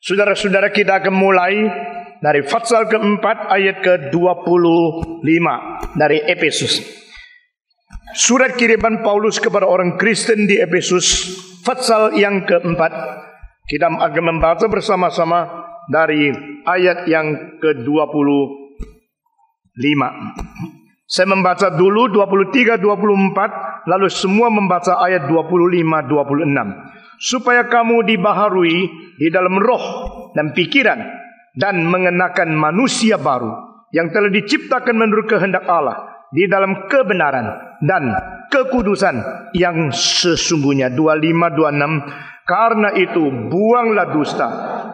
Saudara-saudara, kita akan mulai dari pasal keempat ayat ke-25 dari Efesus. Surat kiriman Paulus kepada orang Kristen di Efesus, pasal yang keempat. Kita akan membaca bersama-sama dari ayat yang ke-25. Saya membaca dulu 23, 24, lalu semua membaca ayat 25, 26. Supaya kamu dibaharui di dalam roh dan pikiran, dan mengenakan manusia baru yang telah diciptakan menurut kehendak Allah di dalam kebenaran dan kekudusan yang sesungguhnya. 25, 26. Karena itu buanglah dusta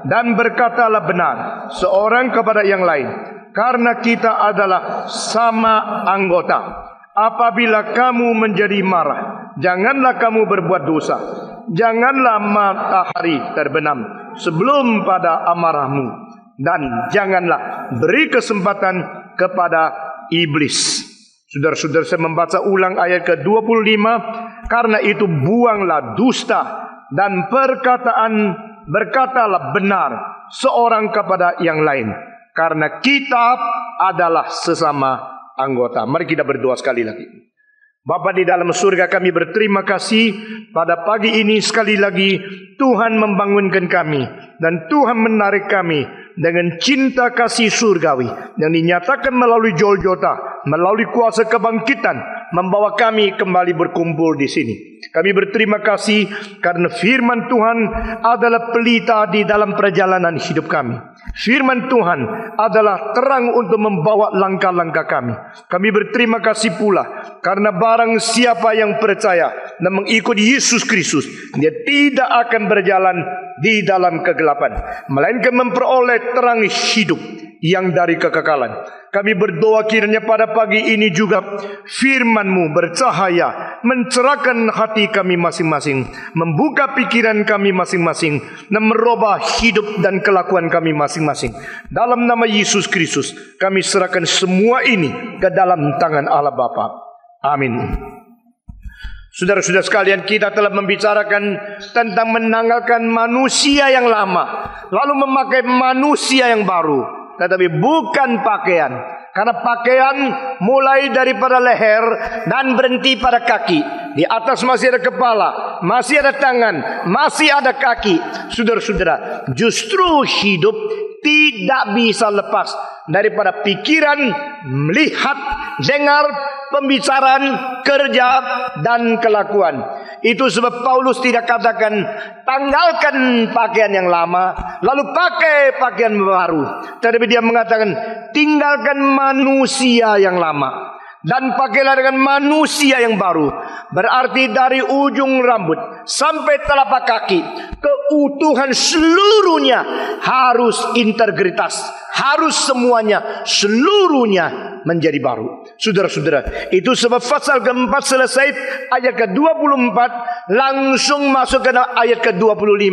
dan berkatalah benar seorang kepada yang lain, karena kita adalah sama anggota. Apabila kamu menjadi marah, janganlah kamu berbuat dosa. Janganlah matahari terbenam sebelum pada amarahmu, dan janganlah beri kesempatan kepada iblis. Saudara-saudara, saya membaca ulang ayat ke-25. Karena itu buanglah dusta dan berkatalah benar seorang kepada yang lain, karena kita adalah sesama anggota. Mari kita berdoa sekali lagi. Bapa di dalam surga, kami berterima kasih pada pagi ini sekali lagi Tuhan membangunkan kami dan Tuhan menarik kami dengan cinta kasih surgawi yang dinyatakan melalui Golgota, melalui kuasa kebangkitan, membawa kami kembali berkumpul di sini. Kami berterima kasih karena firman Tuhan adalah pelita di dalam perjalanan hidup kami. Firman Tuhan adalah terang untuk membawa langkah-langkah kami. Kami berterima kasih pula karena barang siapa yang percaya dan mengikuti Yesus Kristus, dia tidak akan berjalan di dalam kegelapan, melainkan memperoleh terang hidup yang dari kekekalan. Kami berdoa kiranya pada pagi ini juga firman-Mu bercahaya, mencerahkan hati kami masing-masing, membuka pikiran kami masing-masing, dan merubah hidup dan kelakuan kami masing-masing. Dalam nama Yesus Kristus, kami serahkan semua ini ke dalam tangan Allah Bapa. Amin. Saudara-saudara sekalian, kita telah membicarakan tentang menanggalkan manusia yang lama, lalu memakai manusia yang baru. Tetapi bukan pakaian, karena pakaian mulai daripada leher dan berhenti pada kaki. Di atas masih ada kepala, masih ada tangan, masih ada kaki. Saudara-saudara, justru hidup tidak bisa lepas daripada pikiran, melihat, dengar, pembicaraan, kerja, dan kelakuan. Itu sebab Paulus tidak katakan tanggalkan pakaian yang lama lalu pakai pakaian baru, tetapi dia mengatakan tinggalkan manusia yang lama dan pakailah dengan manusia yang baru. Berarti dari ujung rambut sampai telapak kaki, keutuhan seluruhnya harus integritas, harus semuanya, seluruhnya menjadi baru. Saudara-saudara, itu sebab pasal keempat selesai ayat ke-24, langsung masuk ke ayat ke-25,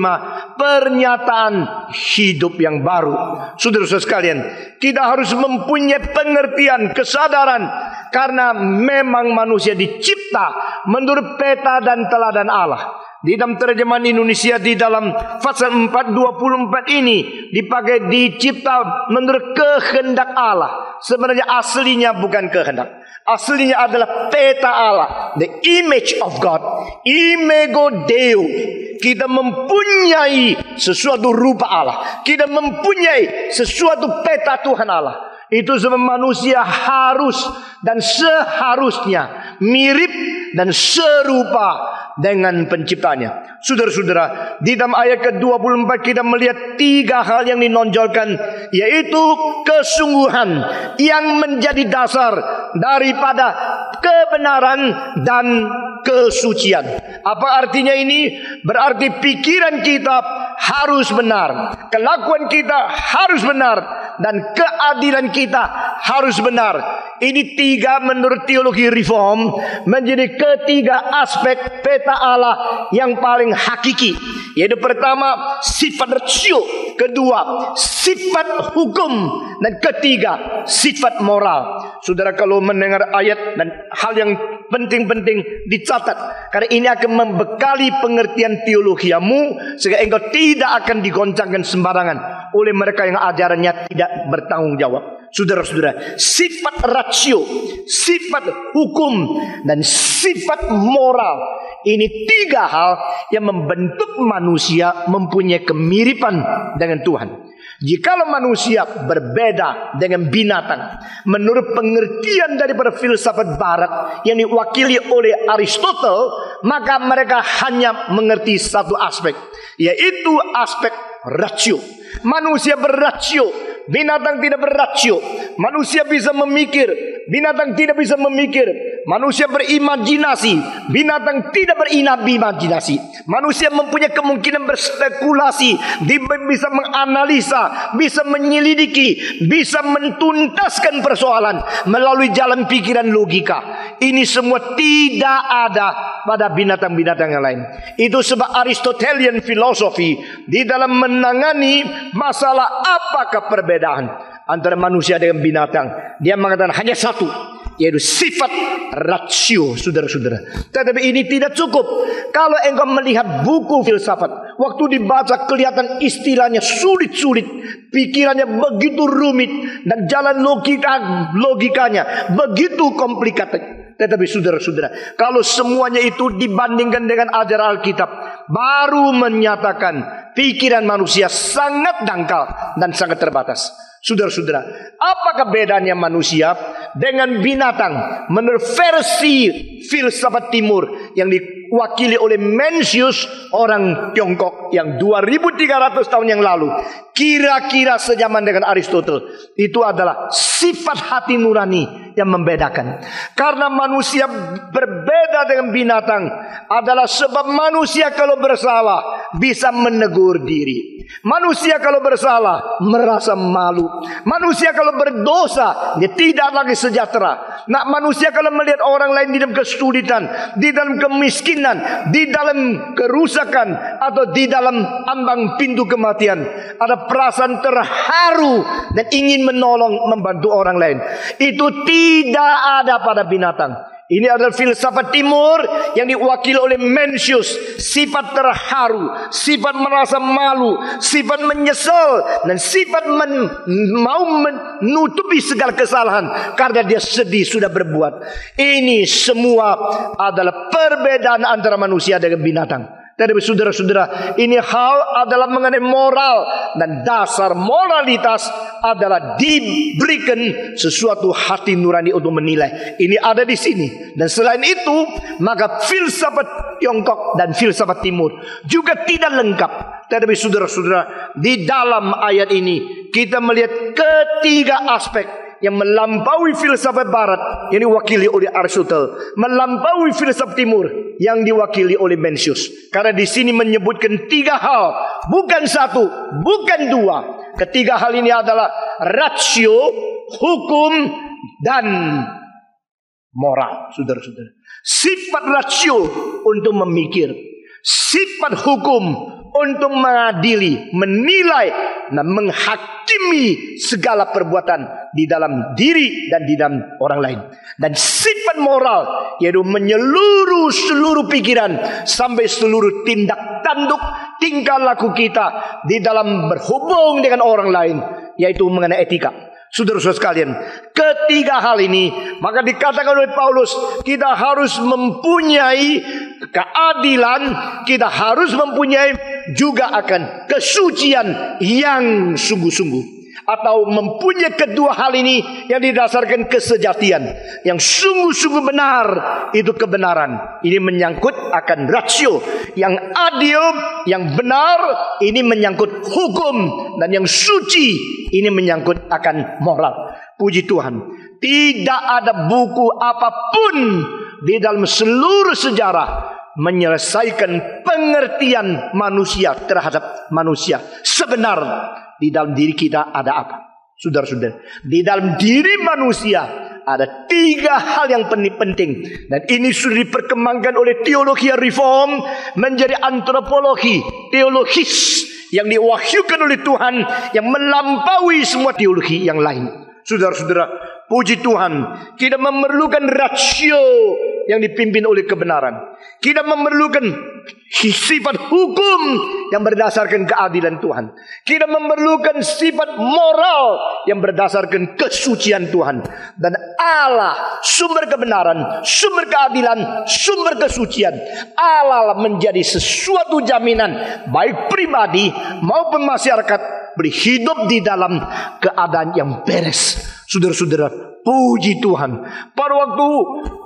pernyataan hidup yang baru. Saudara-saudara sekalian, kita harus mempunyai pengertian, kesadaran, karena memang manusia dicipta menurut peta dan teladan Allah. Di dalam terjemahan Indonesia, di dalam pasal 4:24 ini dipakai dicipta menurut kehendak Allah. Sebenarnya aslinya bukan kehendak. Aslinya adalah peta Allah, the image of God, imago Deo. Kita mempunyai sesuatu rupa Allah, kita mempunyai sesuatu peta Tuhan Allah. Itu sebab manusia harus dan seharusnya mirip dan serupa dengan penciptanya. Saudara-saudara, di dalam ayat ke-24 kita melihat tiga hal yang dinonjolkan, yaitu kesungguhan yang menjadi dasar daripada kebenaran dan kesucian. Apa artinya ini? Berarti pikiran kita harus benar, kelakuan kita harus benar, dan keadilan kita harus benar. Ini tiga menurut teologi reform menjadi ketiga aspek peta Allah yang paling hakiki. Yaitu pertama sifat rasio, kedua sifat hukum, dan ketiga sifat moral. Saudara, kalau mendengar ayat dan hal yang penting-penting dicatat. Karena ini akan membekali pengertian teologiamu, sehingga engkau tidak akan digoncangkan sembarangan oleh mereka yang ajarannya tidak bertanggung jawab. Saudara-saudara, sifat rasio, sifat hukum, dan sifat moral, ini tiga hal yang membentuk manusia mempunyai kemiripan dengan Tuhan. Jikalau manusia berbeda dengan binatang, menurut pengertian daripada filsafat barat yang diwakili oleh Aristotle, maka mereka hanya mengerti satu aspek, yaitu aspek rasio. Manusia berrasio, binatang tidak berrasio. Manusia bisa memikir, binatang tidak bisa memikir. Manusia berimajinasi, binatang tidak berimajinasi. Manusia mempunyai kemungkinan berspekulasi, bisa menganalisa, bisa menyelidiki, bisa mentuntaskan persoalan melalui jalan pikiran logika. Ini semua tidak ada pada binatang-binatang yang lain. Itu sebab Aristotelian filosofi di dalam menangani masalah apakah perbedaan antara manusia dengan binatang, dia mengatakan hanya satu, yaitu sifat rasio, saudara-saudara. Tetapi ini tidak cukup. Kalau engkau melihat buku filsafat, waktu dibaca kelihatan istilahnya sulit-sulit, pikirannya begitu rumit, dan jalan logikanya begitu komplikated. Tetapi saudara-saudara, kalau semuanya itu dibandingkan dengan ajaran Alkitab, baru menyatakan pikiran manusia sangat dangkal dan sangat terbatas. Saudara-saudara, apakah bedanya manusia dengan binatang menurut versi filsafat timur yang diwakili oleh Mencius, orang Tiongkok yang 2300 tahun yang lalu, kira-kira sejaman dengan Aristotle? Itu adalah sifat hati nurani yang membedakan. Karena manusia berbeda dengan binatang adalah sebab manusia kalau bersalah bisa menegur diri. Manusia kalau bersalah merasa malu. Manusia kalau berdosa dia tidak lagi sejahtera. Nah, manusia kalau melihat orang lain di dalam kesulitan, di dalam kemiskinan, di dalam kerusakan, atau di dalam ambang pintu kematian, ada perasaan terharu dan ingin menolong, membantu orang lain. Itu tidak ada pada binatang. Ini adalah filsafat timur yang diwakili oleh Mencius. Sifat terharu, sifat merasa malu, sifat menyesal, dan sifat mau menutupi segala kesalahan karena dia sedih sudah berbuat. Ini semua adalah perbedaan antara manusia dengan binatang. Tetapi saudara-saudara, ini hal adalah mengenai moral, dan dasar moralitas adalah diberikan sesuatu hati nurani untuk menilai. Ini ada di sini. Dan selain itu, maka filsafat Tiongkok dan filsafat Timur juga tidak lengkap. Tetapi saudara-saudara, di dalam ayat ini kita melihat ketiga aspek yang melampaui filsafat barat yang diwakili oleh Aristotle, melampaui filsafat timur yang diwakili oleh Mencius. Karena di sini menyebutkan tiga hal, bukan satu, bukan dua. Ketiga hal ini adalah rasio, hukum, dan moral. Saudara-saudara, sifat rasio untuk memikir, sifat hukum untuk mengadili, menilai, dan menghakimi segala perbuatan di dalam diri dan di dalam orang lain. Dan sifat moral yaitu menyeluruh seluruh pikiran sampai seluruh tindak tanduk, tingkah laku kita di dalam berhubung dengan orang lain, yaitu mengenai etika. Saudara-saudara sekalian, ketiga hal ini, maka dikatakan oleh Paulus, kita harus mempunyai keadilan, kita harus mempunyai juga akan kesucian yang sungguh-sungguh. Atau mempunyai kedua hal ini yang didasarkan kesejatian, yang sungguh-sungguh benar, itu kebenaran. Ini menyangkut akan rasio yang adil, yang benar, ini menyangkut hukum, dan yang suci ini menyangkut akan moral. Puji Tuhan, tidak ada buku apapun di dalam seluruh sejarah menyelesaikan pengertian manusia terhadap manusia sebenar. Di dalam diri kita ada apa? Saudara-saudara, di dalam diri manusia ada tiga hal yang penting. Dan ini sudah diperkembangkan oleh teologi reform menjadi antropologi teologis yang diwahyukan oleh Tuhan, yang melampaui semua teologi yang lain. Saudara-saudara, puji Tuhan, kita memerlukan rasio yang dipimpin oleh kebenaran. Kita memerlukan sifat hukum yang berdasarkan keadilan Tuhan. Kita memerlukan sifat moral yang berdasarkan kesucian Tuhan. Dan Allah, sumber kebenaran, sumber keadilan, sumber kesucian, Allah menjadi sesuatu jaminan baik pribadi maupun masyarakat berhidup di dalam keadaan yang beres. Saudara-saudara, puji Tuhan. Pada waktu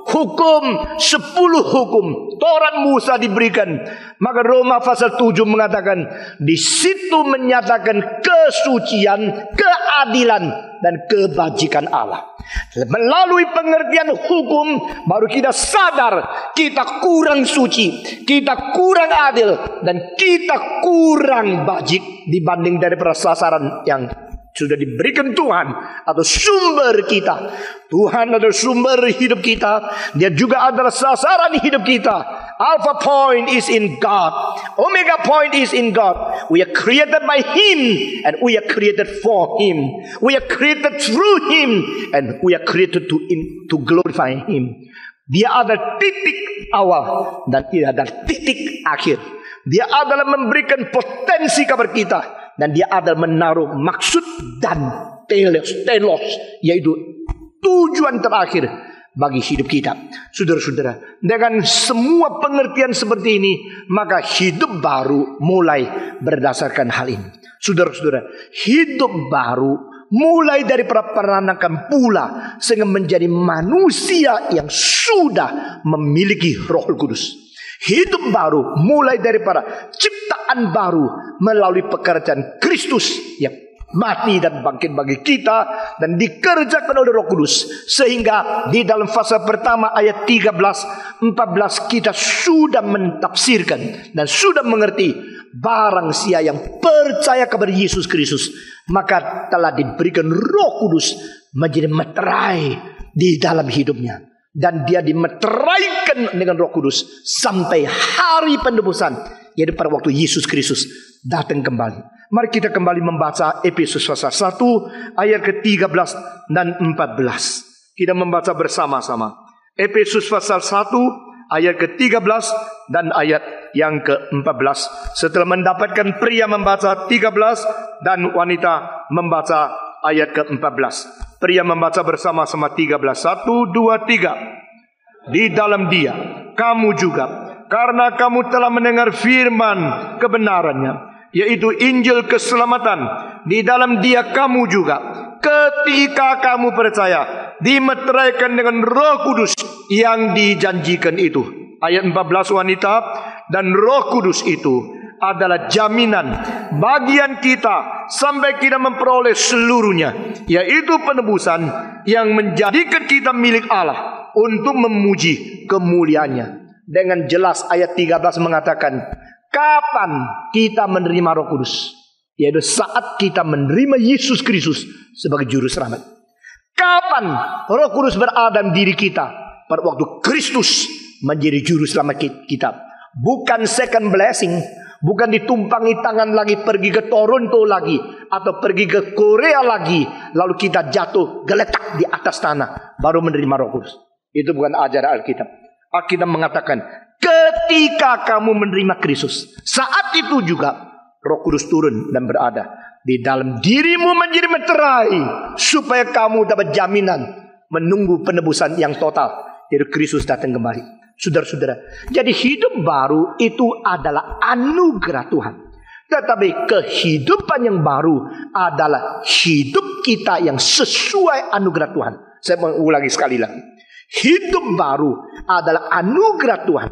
hukum 10 hukum Taurat Musa diberikan, maka Roma pasal 7 mengatakan, di situ menyatakan kesucian, keadilan, dan kebajikan Allah. Melalui pengertian hukum, baru kita sadar kita kurang suci, kita kurang adil, dan kita kurang bajik dibanding daripada sasaran yang sudah diberikan Tuhan atau sumber kita. Tuhan adalah sumber hidup kita. Dia juga adalah sasaran hidup kita. Alpha point is in God. Omega point is in God. We are created by Him and we are created for Him. We are created through Him and we are created to glorify Him. Dia adalah titik awal dan dia adalah titik akhir. Dia adalah memberikan potensi kepada kita. Dan dia adalah menaruh maksud dan telos, yaitu tujuan terakhir bagi hidup kita. Saudara-saudara, dengan semua pengertian seperti ini, maka hidup baru mulai berdasarkan hal ini. Saudara-saudara, hidup baru mulai dari peranakan pula, sehingga menjadi manusia yang sudah memiliki Roh Kudus. Hidup baru mulai daripada ciptaan baru melalui pekerjaan Kristus yang mati dan bangkit bagi kita dan dikerjakan oleh Roh Kudus, sehingga di dalam fase pertama ayat 13-14 kita sudah mentafsirkan dan sudah mengerti, barang siapa yang percaya kepada Yesus Kristus maka telah diberikan Roh Kudus menjadi meterai di dalam hidupnya. Dan dia dimeteraikan dengan Roh Kudus sampai hari penebusan, yaitu pada waktu Yesus Kristus datang kembali. Mari kita kembali membaca Efesus pasal 1 ayat ke-13 dan 14. Kita membaca bersama-sama. Efesus pasal 1 ayat ke-13 dan ayat yang ke-14. Setelah mendapatkan pria membaca 13 dan wanita membaca ayat ke-14. Pria membaca bersama-sama 13. 1, 2, 3. Di dalam Dia kamu juga, karena kamu telah mendengar firman kebenarannya, yaitu Injil keselamatan. Di dalam Dia kamu juga, ketika kamu percaya, dimeteraikan dengan Roh Kudus yang dijanjikan itu. Ayat 14 wanita, dan Roh Kudus itu adalah jaminan bagian kita sampai kita memperoleh seluruhnya, yaitu penebusan yang menjadikan kita milik Allah untuk memuji kemuliaannya. Dengan jelas ayat 13 mengatakan kapan kita menerima Roh Kudus, yaitu saat kita menerima Yesus Kristus sebagai juru selamat. Kapan Roh Kudus berada dalam diri kita? Pada waktu Kristus menjadi juru selamat kita. Bukan second blessing, bukan ditumpangi tangan lagi pergi ke Toronto lagi atau pergi ke Korea lagi lalu kita jatuh geletak di atas tanah baru menerima Roh Kudus. Itu bukan ajaran Alkitab. Alkitab mengatakan ketika kamu menerima Kristus, saat itu juga Roh Kudus turun dan berada di dalam dirimu menjadi meterai supaya kamu dapat jaminan menunggu penebusan yang total, yaitu Kristus datang kembali. Saudara-saudara, jadi hidup baru itu adalah anugerah Tuhan. Tetapi kehidupan yang baru adalah hidup kita yang sesuai anugerah Tuhan. Saya mau ulangi sekali lagi. Hidup baru adalah anugerah Tuhan.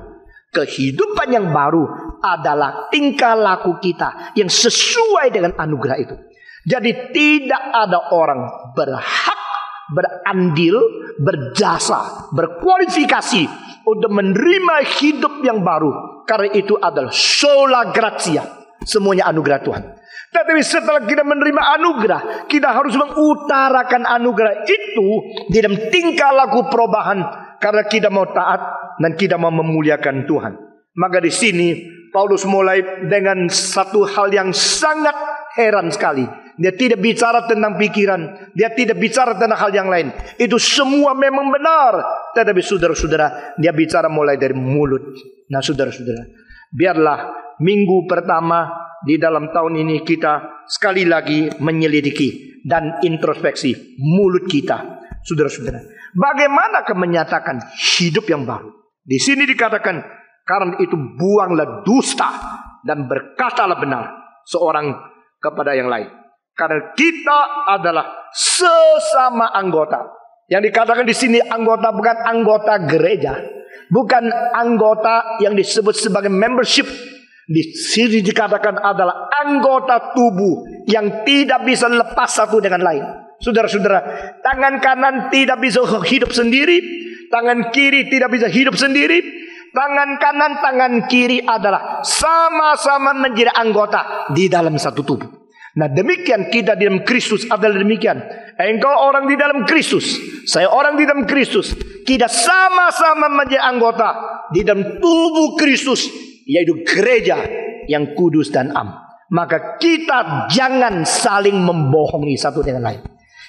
Kehidupan yang baru adalah tingkah laku kita yang sesuai dengan anugerah itu. Jadi tidak ada orang berhak, berandil, berjasa, berkualifikasi untuk menerima hidup yang baru, karena itu adalah sola gratia, semuanya anugerah Tuhan. Tetapi setelah kita menerima anugerah, kita harus mengutarakan anugerah itu di dalam tingkah laku perubahan, karena kita mau taat dan kita mau memuliakan Tuhan. Maka di sini Paulus mulai dengan satu hal yang sangat heran sekali. Dia tidak bicara tentang pikiran, dia tidak bicara tentang hal yang lain. Itu semua memang benar. tetapi saudara-saudara, dia bicara mulai dari mulut. Nah saudara-saudara, biarlah minggu pertama di dalam tahun ini kita sekali lagi menyelidiki dan introspeksi mulut kita. Saudara-saudara, bagaimana menyatakan hidup yang baru? Di sini dikatakan, karena itu buanglah dusta dan berkatalah benar seorang kepada yang lain. Karena kita adalah sesama anggota. Yang dikatakan di sini anggota bukan anggota gereja, bukan anggota yang disebut sebagai membership. Di sini dikatakan adalah anggota tubuh yang tidak bisa lepas satu dengan lain. Saudara-saudara, tangan kanan tidak bisa hidup sendiri, tangan kiri tidak bisa hidup sendiri. Tangan kanan, tangan kiri adalah sama-sama menjadi anggota di dalam satu tubuh. Nah demikian kita di dalam Kristus adalah demikian. Engkau orang di dalam Kristus, saya orang di dalam Kristus. Kita sama-sama menjadi anggota di dalam tubuh Kristus, yaitu gereja yang kudus dan am. Maka kita jangan saling membohongi satu dengan lain.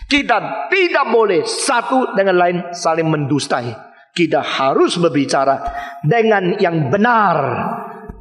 Kita tidak boleh satu dengan lain saling mendustai. Kita harus berbicara dengan yang benar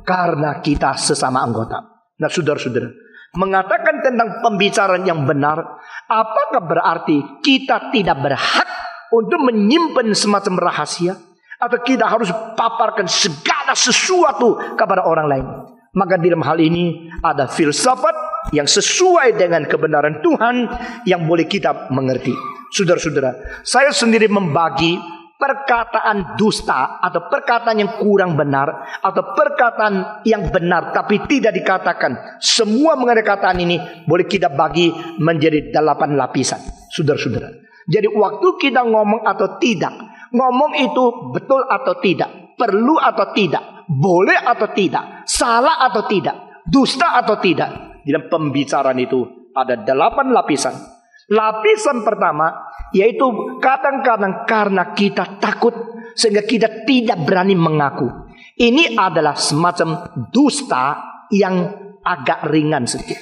karena kita sesama anggota. Nah saudara-saudara, mengatakan tentang pembicaraan yang benar, apakah berarti kita tidak berhak untuk menyimpan semacam rahasia? Atau kita harus paparkan segala sesuatu kepada orang lain? Maka di dalam hal ini ada filsafat yang sesuai dengan kebenaran Tuhan yang boleh kita mengerti. Saudara-saudara, saya sendiri membagi perkataan dusta atau perkataan yang kurang benar atau perkataan yang benar tapi tidak dikatakan. Semua mengenai kataan ini boleh kita bagi menjadi 8 lapisan. Saudara-saudara, jadi waktu kita ngomong atau tidak, ngomong itu betul atau tidak, perlu atau tidak, boleh atau tidak, salah atau tidak, dusta atau tidak. Di dalam pembicaraan itu ada 8 lapisan. Lapisan pertama yaitu kadang-kadang karena kita takut sehingga kita tidak berani mengaku. Ini adalah semacam dusta yang agak ringan sedikit.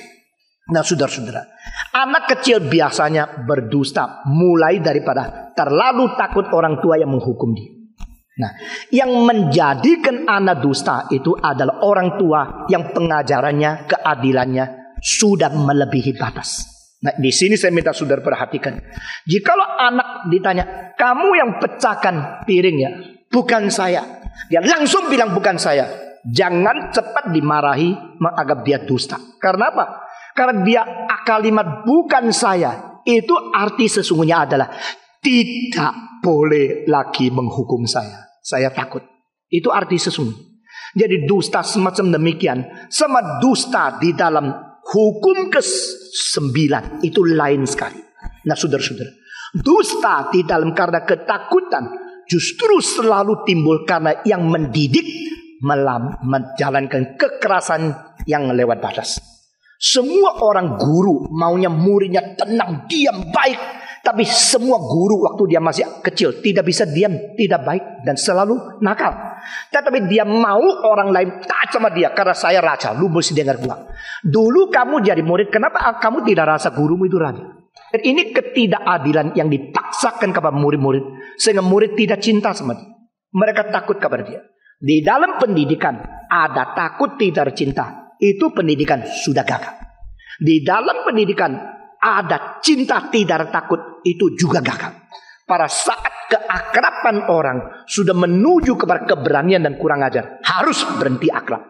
Nah saudara-saudara, anak kecil biasanya berdusta mulai daripada terlalu takut orang tua yang menghukum dia. Nah, yang menjadikan anak dusta itu adalah orang tua yang pengajarannya, keadilannya sudah melebihi batas. Nah, di sini saya minta saudara perhatikan. Jikalau anak ditanya, kamu yang pecahkan piringnya, bukan saya. Dia langsung bilang bukan saya. Jangan cepat dimarahi menganggap dia dusta. Karena apa? Karena dia kalimat bukan saya, itu arti sesungguhnya adalah tidak boleh lagi menghukum saya. Saya takut. Itu arti sesungguhnya. Jadi dusta semacam demikian, sama dusta di dalam hukum ke-9 itu lain sekali. Nah saudara-saudara, dusta di dalam karena ketakutan justru selalu timbul karena yang mendidik menjalankan kekerasan yang lewat batas. Semua orang guru maunya muridnya tenang, diam, baik. Tapi semua guru waktu dia masih kecil tidak bisa diam, tidak baik dan selalu nakal. Tetapi dia mau orang lain taat sama dia karena saya raja, lu mesti dengar gua. Dulu kamu jadi murid, kenapa kamu tidak rasa gurumu itu raja? Dan ini ketidakadilan yang dipaksakan kepada murid-murid sehingga murid tidak cinta sama dia. Mereka takut kepada dia. Di dalam pendidikan ada takut tidak cinta, itu pendidikan sudah gagal. Di dalam pendidikan ada cinta tidak takut, itu juga gagal. Pada saat keakraban orang sudah menuju kepada keberanian dan kurang ajar, harus berhenti akrab.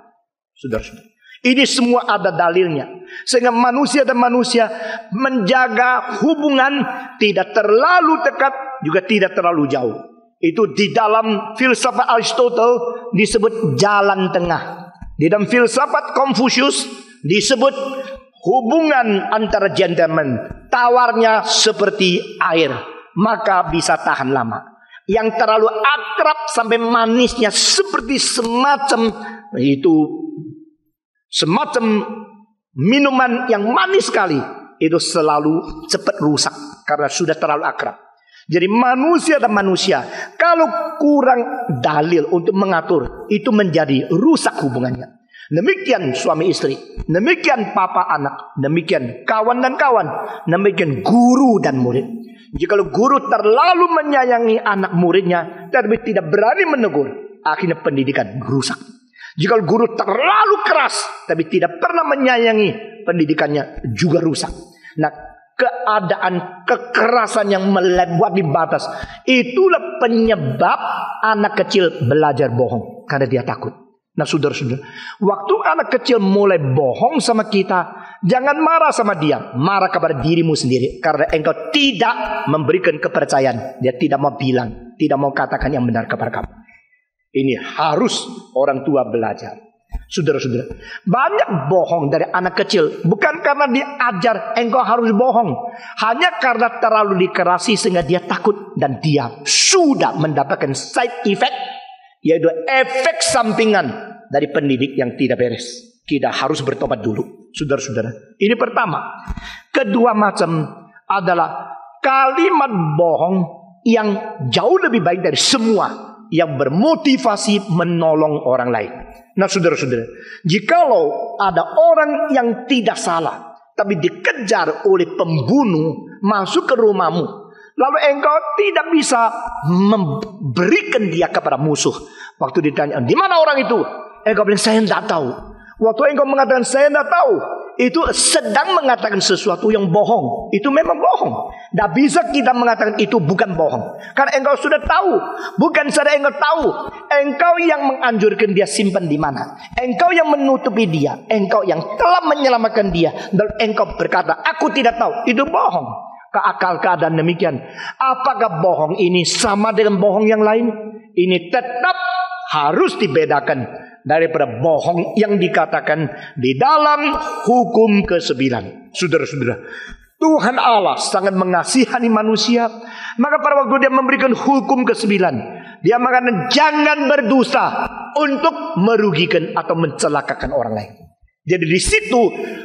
Saudara-saudara, ini semua ada dalilnya. Sehingga manusia dan manusia menjaga hubungan tidak terlalu dekat, juga tidak terlalu jauh. Itu di dalam filsafat Aristotle disebut jalan tengah. Di dalam filsafat Confucius disebut hubungan antara gentleman, tawarnya seperti air, maka bisa tahan lama. Yang terlalu akrab sampai manisnya seperti semacam minuman yang manis sekali, itu selalu cepat rusak karena sudah terlalu akrab. Jadi manusia dan manusia kalau kurang dalil untuk mengatur, itu menjadi rusak hubungannya. Demikian suami istri, demikian papa anak, demikian kawan dan kawan, demikian guru dan murid. Jika guru terlalu menyayangi anak muridnya, tetapi tidak berani menegur, akhirnya pendidikan rusak. Jika guru terlalu keras tapi tidak pernah menyayangi, pendidikannya juga rusak. Nah, keadaan kekerasan yang melewati batas, itulah penyebab anak kecil belajar bohong, karena dia takut. Nah, saudara-saudara, waktu anak kecil mulai bohong sama kita, jangan marah sama dia, marah kepada dirimu sendiri, karena engkau tidak memberikan kepercayaan. Dia tidak mau bilang, tidak mau katakan yang benar kepada kamu. Ini harus orang tua belajar. Saudara-saudara, banyak bohong dari anak kecil bukan karena diajar engkau harus bohong, hanya karena terlalu dikerasi sehingga dia takut, dan dia sudah mendapatkan side effect, yaitu efek sampingan dari pendidik yang tidak beres. Kita harus bertobat dulu, saudara-saudara. Ini pertama. Kedua macam adalah kalimat bohong yang jauh lebih baik dari semua, yang bermotivasi menolong orang lain. Nah, saudara-saudara, jikalau ada orang yang tidak salah tapi dikejar oleh pembunuh masuk ke rumahmu, lalu engkau tidak bisa memberikan dia kepada musuh. Waktu ditanya, di mana orang itu? Engkau bilang, saya tidak tahu. Waktu engkau mengatakan saya tidak tahu, itu sedang mengatakan sesuatu yang bohong. Itu memang bohong. Tidak bisa kita mengatakan itu bukan bohong, karena engkau sudah tahu. Bukan saja engkau tahu, engkau yang menganjurkan dia simpan di mana. Engkau yang menutupi dia. Engkau yang telah menyelamatkan dia. Dan engkau berkata, aku tidak tahu. Itu bohong. Keakal keadaan demikian. Apakah bohong ini sama dengan bohong yang lain? Ini tetap harus dibedakan daripada bohong yang dikatakan di dalam hukum ke-9. Saudara-saudara, Tuhan Allah sangat mengasihani manusia. Maka pada waktu dia memberikan hukum ke-9, dia mengatakan jangan berdusta untuk merugikan atau mencelakakan orang lain. Jadi di situ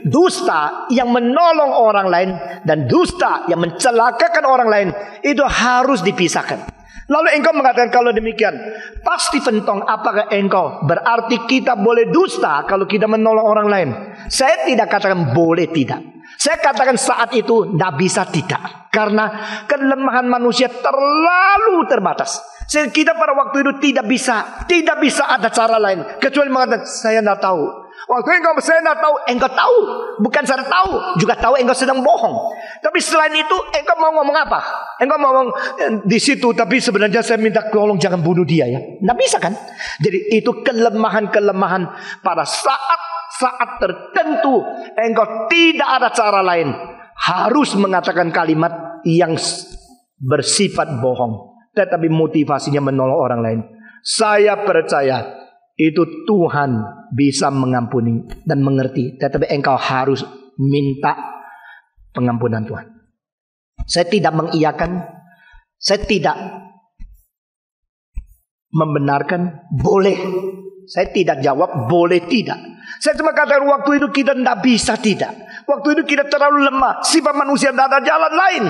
dusta yang menolong orang lain dan dusta yang mencelakakan orang lain itu harus dipisahkan. Lalu engkau mengatakan kalau demikian pasti pentong, apakah engkau berarti kita boleh dusta kalau kita menolong orang lain? Saya tidak katakan boleh tidak. Saya katakan saat itu tidak bisa tidak. Karena kelemahan manusia terlalu terbatas. Sehingga kita pada waktu itu tidak bisa ada cara lain kecuali mengatakan saya tidak tahu. Waktu engkau saya tidak tahu, engkau tahu. Bukan saya tahu, juga tahu engkau sedang bohong. Tapi selain itu engkau mau ngomong apa? Engkau mau ngomong di situ, tapi sebenarnya saya minta tolong jangan bunuh dia ya. Tidak bisa kan? Jadi itu kelemahan-kelemahan pada saat tertentu engkau tidak ada cara lain, harus mengatakan kalimat yang bersifat bohong, tetapi motivasinya menolong orang lain. Saya percaya itu Tuhan bisa mengampuni dan mengerti, tetapi engkau harus minta pengampunan Tuhan. Saya tidak mengiyakan, saya tidak membenarkan boleh. Saya tidak jawab boleh tidak. Saya cuma katakan waktu itu kita tidak bisa tidak. Waktu itu kita terlalu lemah. Sifat manusia tidak ada jalan lain.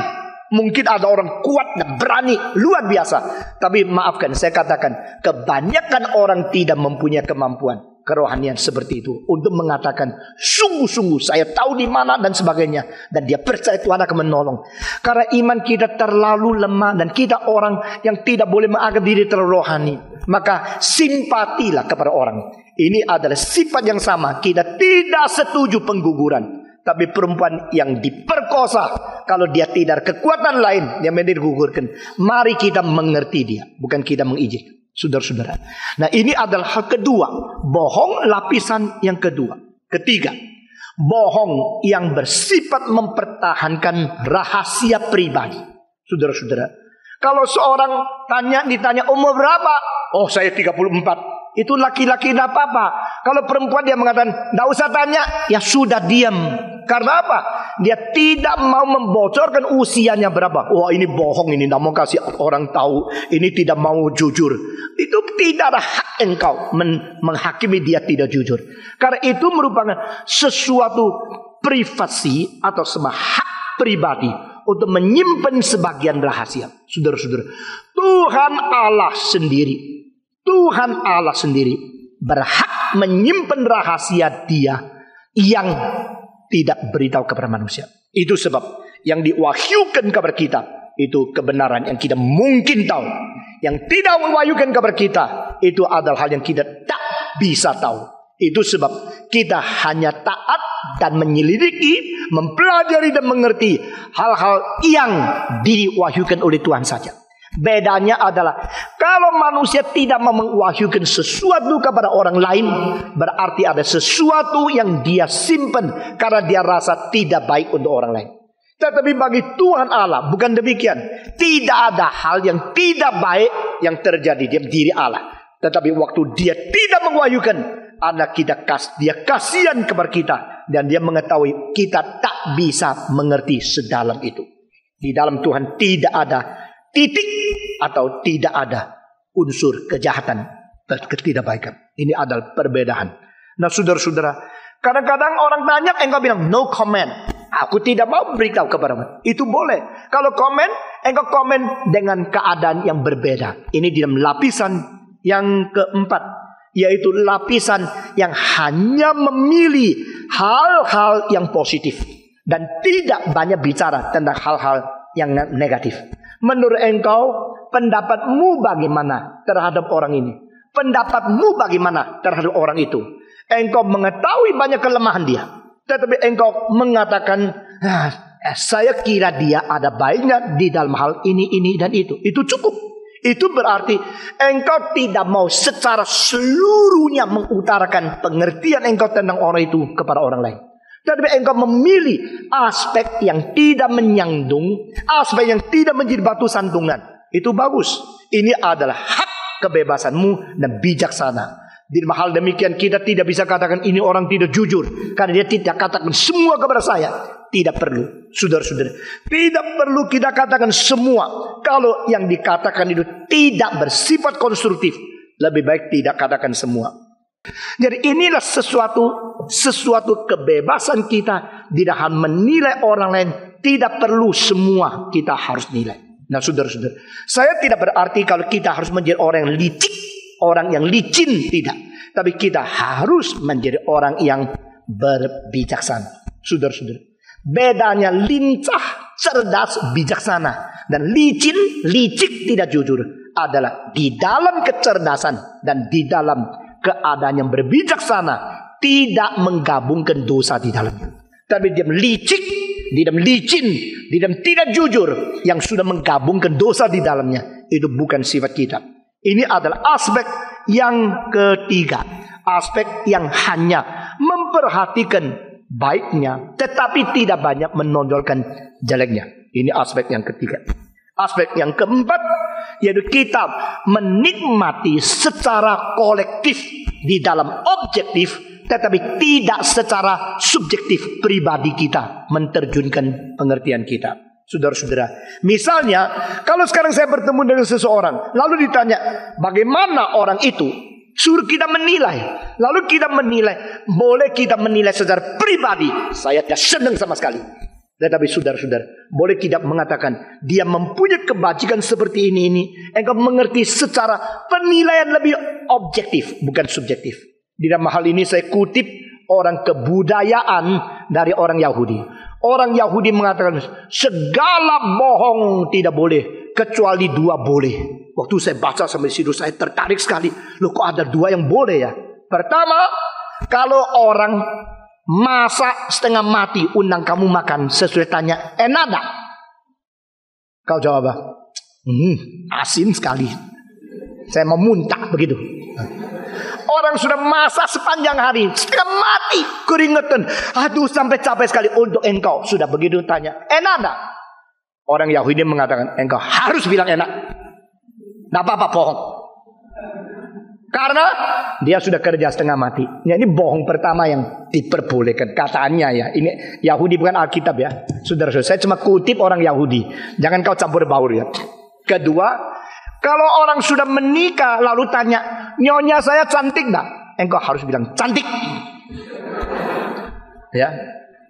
Mungkin ada orang kuat dan berani luar biasa, tapi maafkan saya katakan kebanyakan orang tidak mempunyai kemampuan kerohanian seperti itu untuk mengatakan sungguh-sungguh saya tahu di mana dan sebagainya, dan dia percaya Tuhan akan menolong. Karena iman kita terlalu lemah dan kita orang yang tidak boleh menganggap diri terlalu rohani, maka simpatilah kepada orang. Ini adalah sifat yang sama. Kita tidak setuju pengguguran. Tapi perempuan yang diperkosa, kalau dia tidak kekuatan lain yang digugurkan, mari kita mengerti dia, bukan kita mengizinkan. Saudara-saudara, nah ini adalah hal kedua. Bohong lapisan yang kedua. Ketiga, bohong yang bersifat mempertahankan rahasia pribadi. Saudara-saudara, kalau seorang ditanya umur berapa? Oh, saya 34. Itu laki-laki tidak apa-apa. Kalau perempuan dia mengatakan tidak usah tanya, ya sudah diam. Karena apa? Dia tidak mau membocorkan usianya berapa. Wah, ini bohong, ini tidak mau kasih orang tahu. Ini tidak mau jujur. Itu tidak ada hak engkau menghakimi dia tidak jujur. Karena itu merupakan sesuatu privasi atau sebuah hak pribadi untuk menyimpan sebagian rahasia. Saudara-saudara, Tuhan Allah sendiri berhak menyimpan rahasia dia yang tidak beritahu kepada manusia. Itu sebab yang diwahyukan kepada kita itu kebenaran yang kita mungkin tahu, yang tidak mewahyukan kepada kita, itu adalah hal yang kita tak bisa tahu. Itu sebab kita hanya taat dan menyelidiki, mempelajari dan mengerti hal-hal yang diwahyukan oleh Tuhan saja. Bedanya adalah kalau manusia tidak mewahyukan sesuatu kepada orang lain, berarti ada sesuatu yang dia simpan karena dia rasa tidak baik untuk orang lain. Tetapi bagi Tuhan Allah bukan demikian. Tidak ada hal yang tidak baik yang terjadi di diri Allah. Tetapi waktu dia tidak mewahyukan, anak kita dia kasihan kepada kita, dan dia mengetahui kita tak bisa mengerti sedalam itu. Di dalam Tuhan tidak ada titik atau tidak ada unsur kejahatan dan ketidakbaikan. Ini adalah perbedaan. Nah, saudara-saudara, kadang-kadang orang tanya, engkau bilang no comment. Aku tidak mau beritahu kepadamu. Itu boleh. Kalau komen, engkau komen dengan keadaan yang berbeda. Ini di dalam lapisan yang keempat, yaitu lapisan yang hanya memilih hal-hal yang positif dan tidak banyak bicara tentang hal-hal yang negatif. Menurut engkau, pendapatmu bagaimana terhadap orang ini? Pendapatmu bagaimana terhadap orang itu? Engkau mengetahui banyak kelemahan dia, tetapi engkau mengatakan, saya kira dia ada baiknya di dalam hal ini dan itu. Itu cukup. Itu berarti engkau tidak mau secara seluruhnya mengutarakan pengertian engkau tentang orang itu kepada orang lain. Tetapi engkau memilih aspek yang tidak menyandung, aspek yang tidak menjadi batu sandungan. Itu bagus. Ini adalah hak kebebasanmu dan bijaksana. Di hal demikian kita tidak bisa katakan ini orang tidak jujur, karena dia tidak katakan semua kepada saya. Tidak perlu, saudara-saudara. Tidak perlu kita katakan semua. Kalau yang dikatakan itu tidak bersifat konstruktif, lebih baik tidak katakan semua. Jadi inilah sesuatu kebebasan kita di dalam menilai orang lain. Tidak perlu semua kita harus nilai. Nah, saudara-saudara, saya tidak berarti kalau kita harus menjadi orang yang licik, orang yang licin, tidak. Tapi kita harus menjadi orang yang berbijaksana. Saudara-saudara, bedanya lincah, cerdas, bijaksana, dan licin, licik, tidak jujur adalah di dalam kecerdasan dan di dalam keadaan yang berbijaksana tidak menggabungkan dosa di dalamnya. Tapi dia licik, di dalam licin, di dalam tidak jujur yang sudah menggabungkan dosa di dalamnya. Itu bukan sifat kita. Ini adalah aspek yang ketiga. Aspek yang hanya memperhatikan baiknya, tetapi tidak banyak menonjolkan jeleknya. Ini aspek yang ketiga. Aspek yang keempat, yaitu kita menikmati secara kolektif di dalam objektif, tetapi tidak secara subjektif pribadi kita menerjunkan pengertian kita. Saudara-saudara, misalnya kalau sekarang saya bertemu dengan seseorang, lalu ditanya bagaimana orang itu, suruh kita menilai. Lalu kita menilai, boleh kita menilai secara pribadi, saya tidak senang sama sekali. Tetapi saudara-saudara, boleh kita mengatakan dia mempunyai kebajikan seperti ini. Engkau mengerti secara penilaian lebih objektif, bukan subjektif. Di dalam hal ini saya kutip orang kebudayaan dari orang Yahudi. Orang Yahudi mengatakan segala bohong tidak boleh, kecuali dua boleh. Waktu saya baca sampai situ saya tertarik sekali. Loh, kok ada dua yang boleh ya? Pertama, kalau orang masak setengah mati, undang kamu makan, sesuai tanya, enak tak? Kau jawab, asin sekali, saya mau muntah begitu. Orang sudah masak sepanjang hari, setengah mati, keringetan, aduh sampai capek sekali. Untuk engkau sudah begitu tanya, enak tak? Orang Yahudi mengatakan, engkau harus bilang enak. Tidak apa-apa bohong. Karena dia sudah kerja setengah mati. Ya, ini bohong pertama yang diperbolehkan. Kataannya ya. Ini Yahudi bukan Alkitab ya. Saudara-saudara, saya cuma kutip orang Yahudi. Jangan kau campur baur ya. Kedua, kalau orang sudah menikah lalu tanya, nyonya saya cantik enggak? Engkau harus bilang cantik. Ya.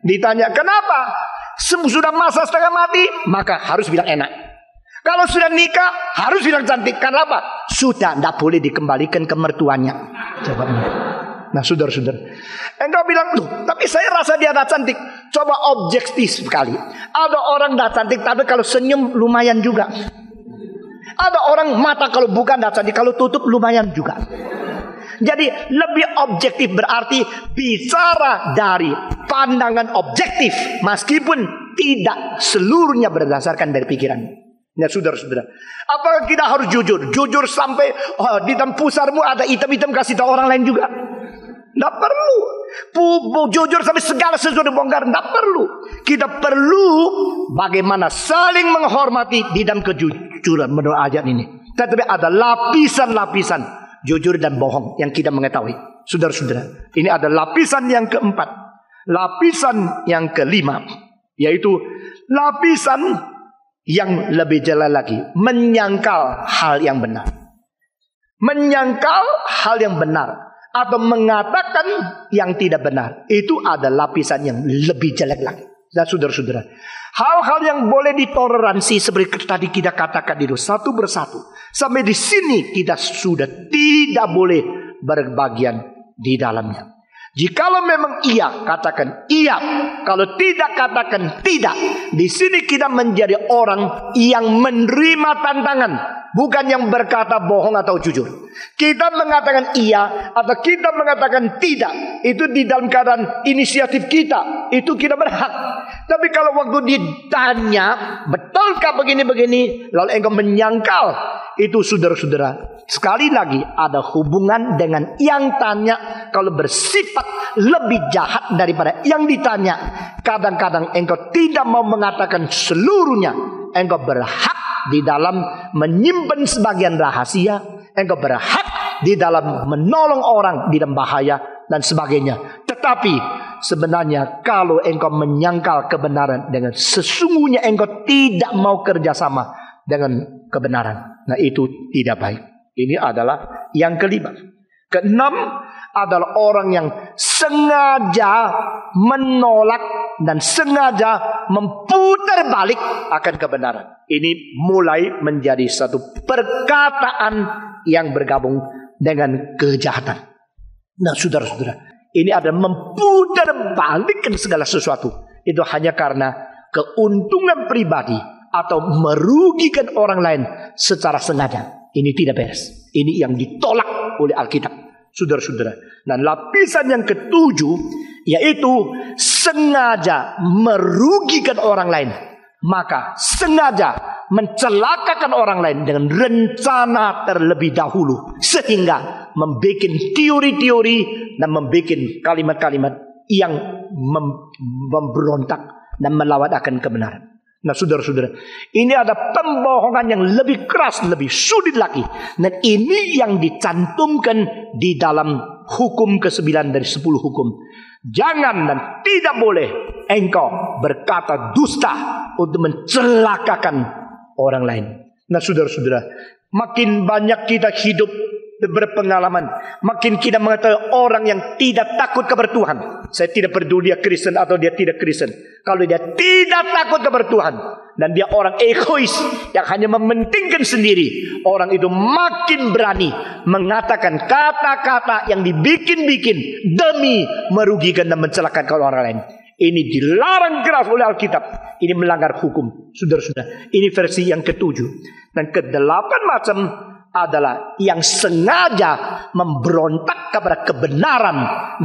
Ditanya, kenapa? Sudah masa setengah mati, maka harus bilang enak. Kalau sudah nikah, harus bilang cantik. Karena apa? Sudah tidak boleh dikembalikan ke mertuanya. Jawabnya. Nah, saudara-saudara, engkau bilang, loh, tapi saya rasa dia tidak cantik. Coba objektif sekali. Ada orang tidak cantik, tapi kalau senyum lumayan juga. Ada orang mata kalau buka tidak sedih, kalau tutup lumayan juga. Jadi lebih objektif berarti bicara dari pandangan objektif, meskipun tidak seluruhnya berdasarkan dari pikiran. Ya saudara-saudara, apakah kita harus jujur? Jujur sampai di dalam pusarmu ada hitam-hitam kasih tahu orang lain juga? Tidak perlu. Jujur sampai segala sesuatu bongkar, tidak perlu. Kita perlu bagaimana saling menghormati di dalam kejujuran menurut ayat ini. Tetapi ada lapisan-lapisan jujur dan bohong yang kita mengetahui. Saudara-saudara, ini ada lapisan yang keempat. Lapisan yang kelima, yaitu lapisan yang lebih jelas lagi, menyangkal hal yang benar. Menyangkal hal yang benar atau mengatakan yang tidak benar, itu ada lapisan yang lebih jelek lagi. Dan saudara-saudara, hal-hal yang boleh ditoleransi seperti tadi kita katakan itu satu persatu. Sampai di sini kita sudah tidak boleh berbagian di dalamnya. Jikalau memang iya, katakan iya. Kalau tidak, katakan tidak. Di sini kita menjadi orang yang menerima tantangan, bukan yang berkata bohong atau jujur. Kita mengatakan iya atau kita mengatakan tidak, itu di dalam keadaan inisiatif kita, itu kita berhak. Tapi kalau waktu ditanya, betulkah begini-begini, lalu engkau menyangkal, itu saudara-saudara, sekali lagi ada hubungan dengan yang tanya. Kalau bersifat lebih jahat daripada yang ditanya, kadang-kadang engkau tidak mau mengatakan seluruhnya. Engkau berhak di dalam menyimpan sebagian rahasia. Engkau berhak di dalam menolong orang di dalam bahaya dan sebagainya. Tetapi sebenarnya kalau engkau menyangkal kebenaran dengan sesungguhnya engkau tidak mau kerjasama dengan kebenaran, nah itu tidak baik. Ini adalah yang kelima. Keenam adalah orang yang sengaja menolak dan sengaja memutar balik akan kebenaran. Ini mulai menjadi satu perkataan yang bergabung dengan kejahatan. Nah saudara-saudara, ini adalah memutar balikkan segala sesuatu. Itu hanya karena keuntungan pribadi atau merugikan orang lain secara sengaja. Ini tidak beres. Ini yang ditolak oleh Alkitab, saudara-saudara. Dan lapisan yang ketujuh, yaitu sengaja merugikan orang lain. Maka sengaja mencelakakan orang lain dengan rencana terlebih dahulu, sehingga membuat teori-teori dan membuat kalimat-kalimat yang memberontak dan melawan akan kebenaran. Nah saudara-saudara, ini ada pembohongan yang lebih keras, lebih sulit lagi. Dan ini yang dicantumkan di dalam hukum ke-9 dari 10 hukum. Jangan dan tidak boleh engkau berkata dusta untuk mencelakakan orang lain. Nah saudara-saudara, makin banyak kita hidup berpengalaman, makin kita mengetahui orang yang tidak takut kepada Tuhan. Saya tidak peduli dia Kristen atau dia tidak Kristen. Kalau dia tidak takut kepada Tuhan dan dia orang egois yang hanya mementingkan sendiri, orang itu makin berani mengatakan kata-kata yang dibikin-bikin demi merugikan dan mencelakakan orang lain. Ini dilarang keras oleh Alkitab. Ini melanggar hukum, saudara-saudara. Ini versi yang ke-7. Dan ke-8 macam adalah yang sengaja memberontak kepada kebenaran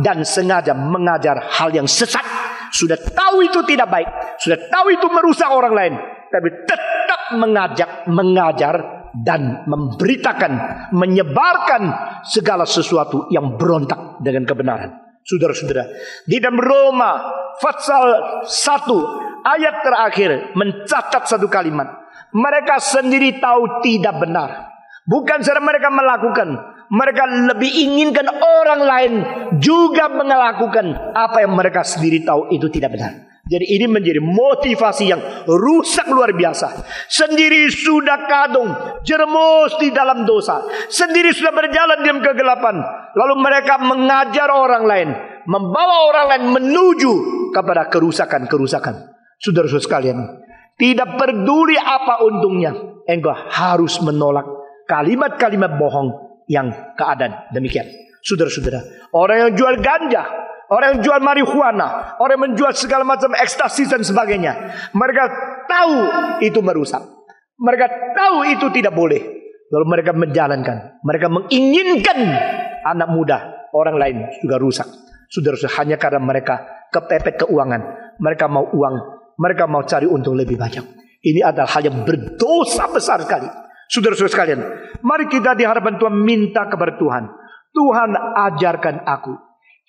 dan sengaja mengajar hal yang sesat. Sudah tahu itu tidak baik, sudah tahu itu merusak orang lain, tapi tetap mengajar dan memberitakan, menyebarkan segala sesuatu yang berontak dengan kebenaran. Saudara-saudara, di dalam Roma pasal 1 ayat terakhir mencatat satu kalimat. Mereka sendiri tahu tidak benar. Bukan saja mereka melakukan, mereka lebih inginkan orang lain juga melakukan apa yang mereka sendiri tahu itu tidak benar. Jadi ini menjadi motivasi yang rusak luar biasa. Sendiri sudah kadung, jeremus di dalam dosa. Sendiri sudah berjalan di dalam kegelapan. Lalu mereka mengajar orang lain, membawa orang lain menuju kepada kerusakan-kerusakan. Saudara-saudara sekalian, tidak peduli apa untungnya, engkau harus menolak kalimat-kalimat bohong yang keadaan demikian. Saudara-saudara, orang yang jual ganja, orang yang jual marihuana, orang yang menjual segala macam ekstasi dan sebagainya, mereka tahu itu merusak. Mereka tahu itu tidak boleh. Lalu mereka menjalankan. Mereka menginginkan anak muda, orang lain juga rusak. Saudara-saudara, hanya karena mereka kepepet keuangan. Mereka mau uang. Mereka mau cari untung lebih banyak. Ini adalah hal yang berdosa besar sekali. Saudara-saudara sekalian, mari kita di hadapan Tuhan minta kepada Tuhan. Tuhan, ajarkan aku.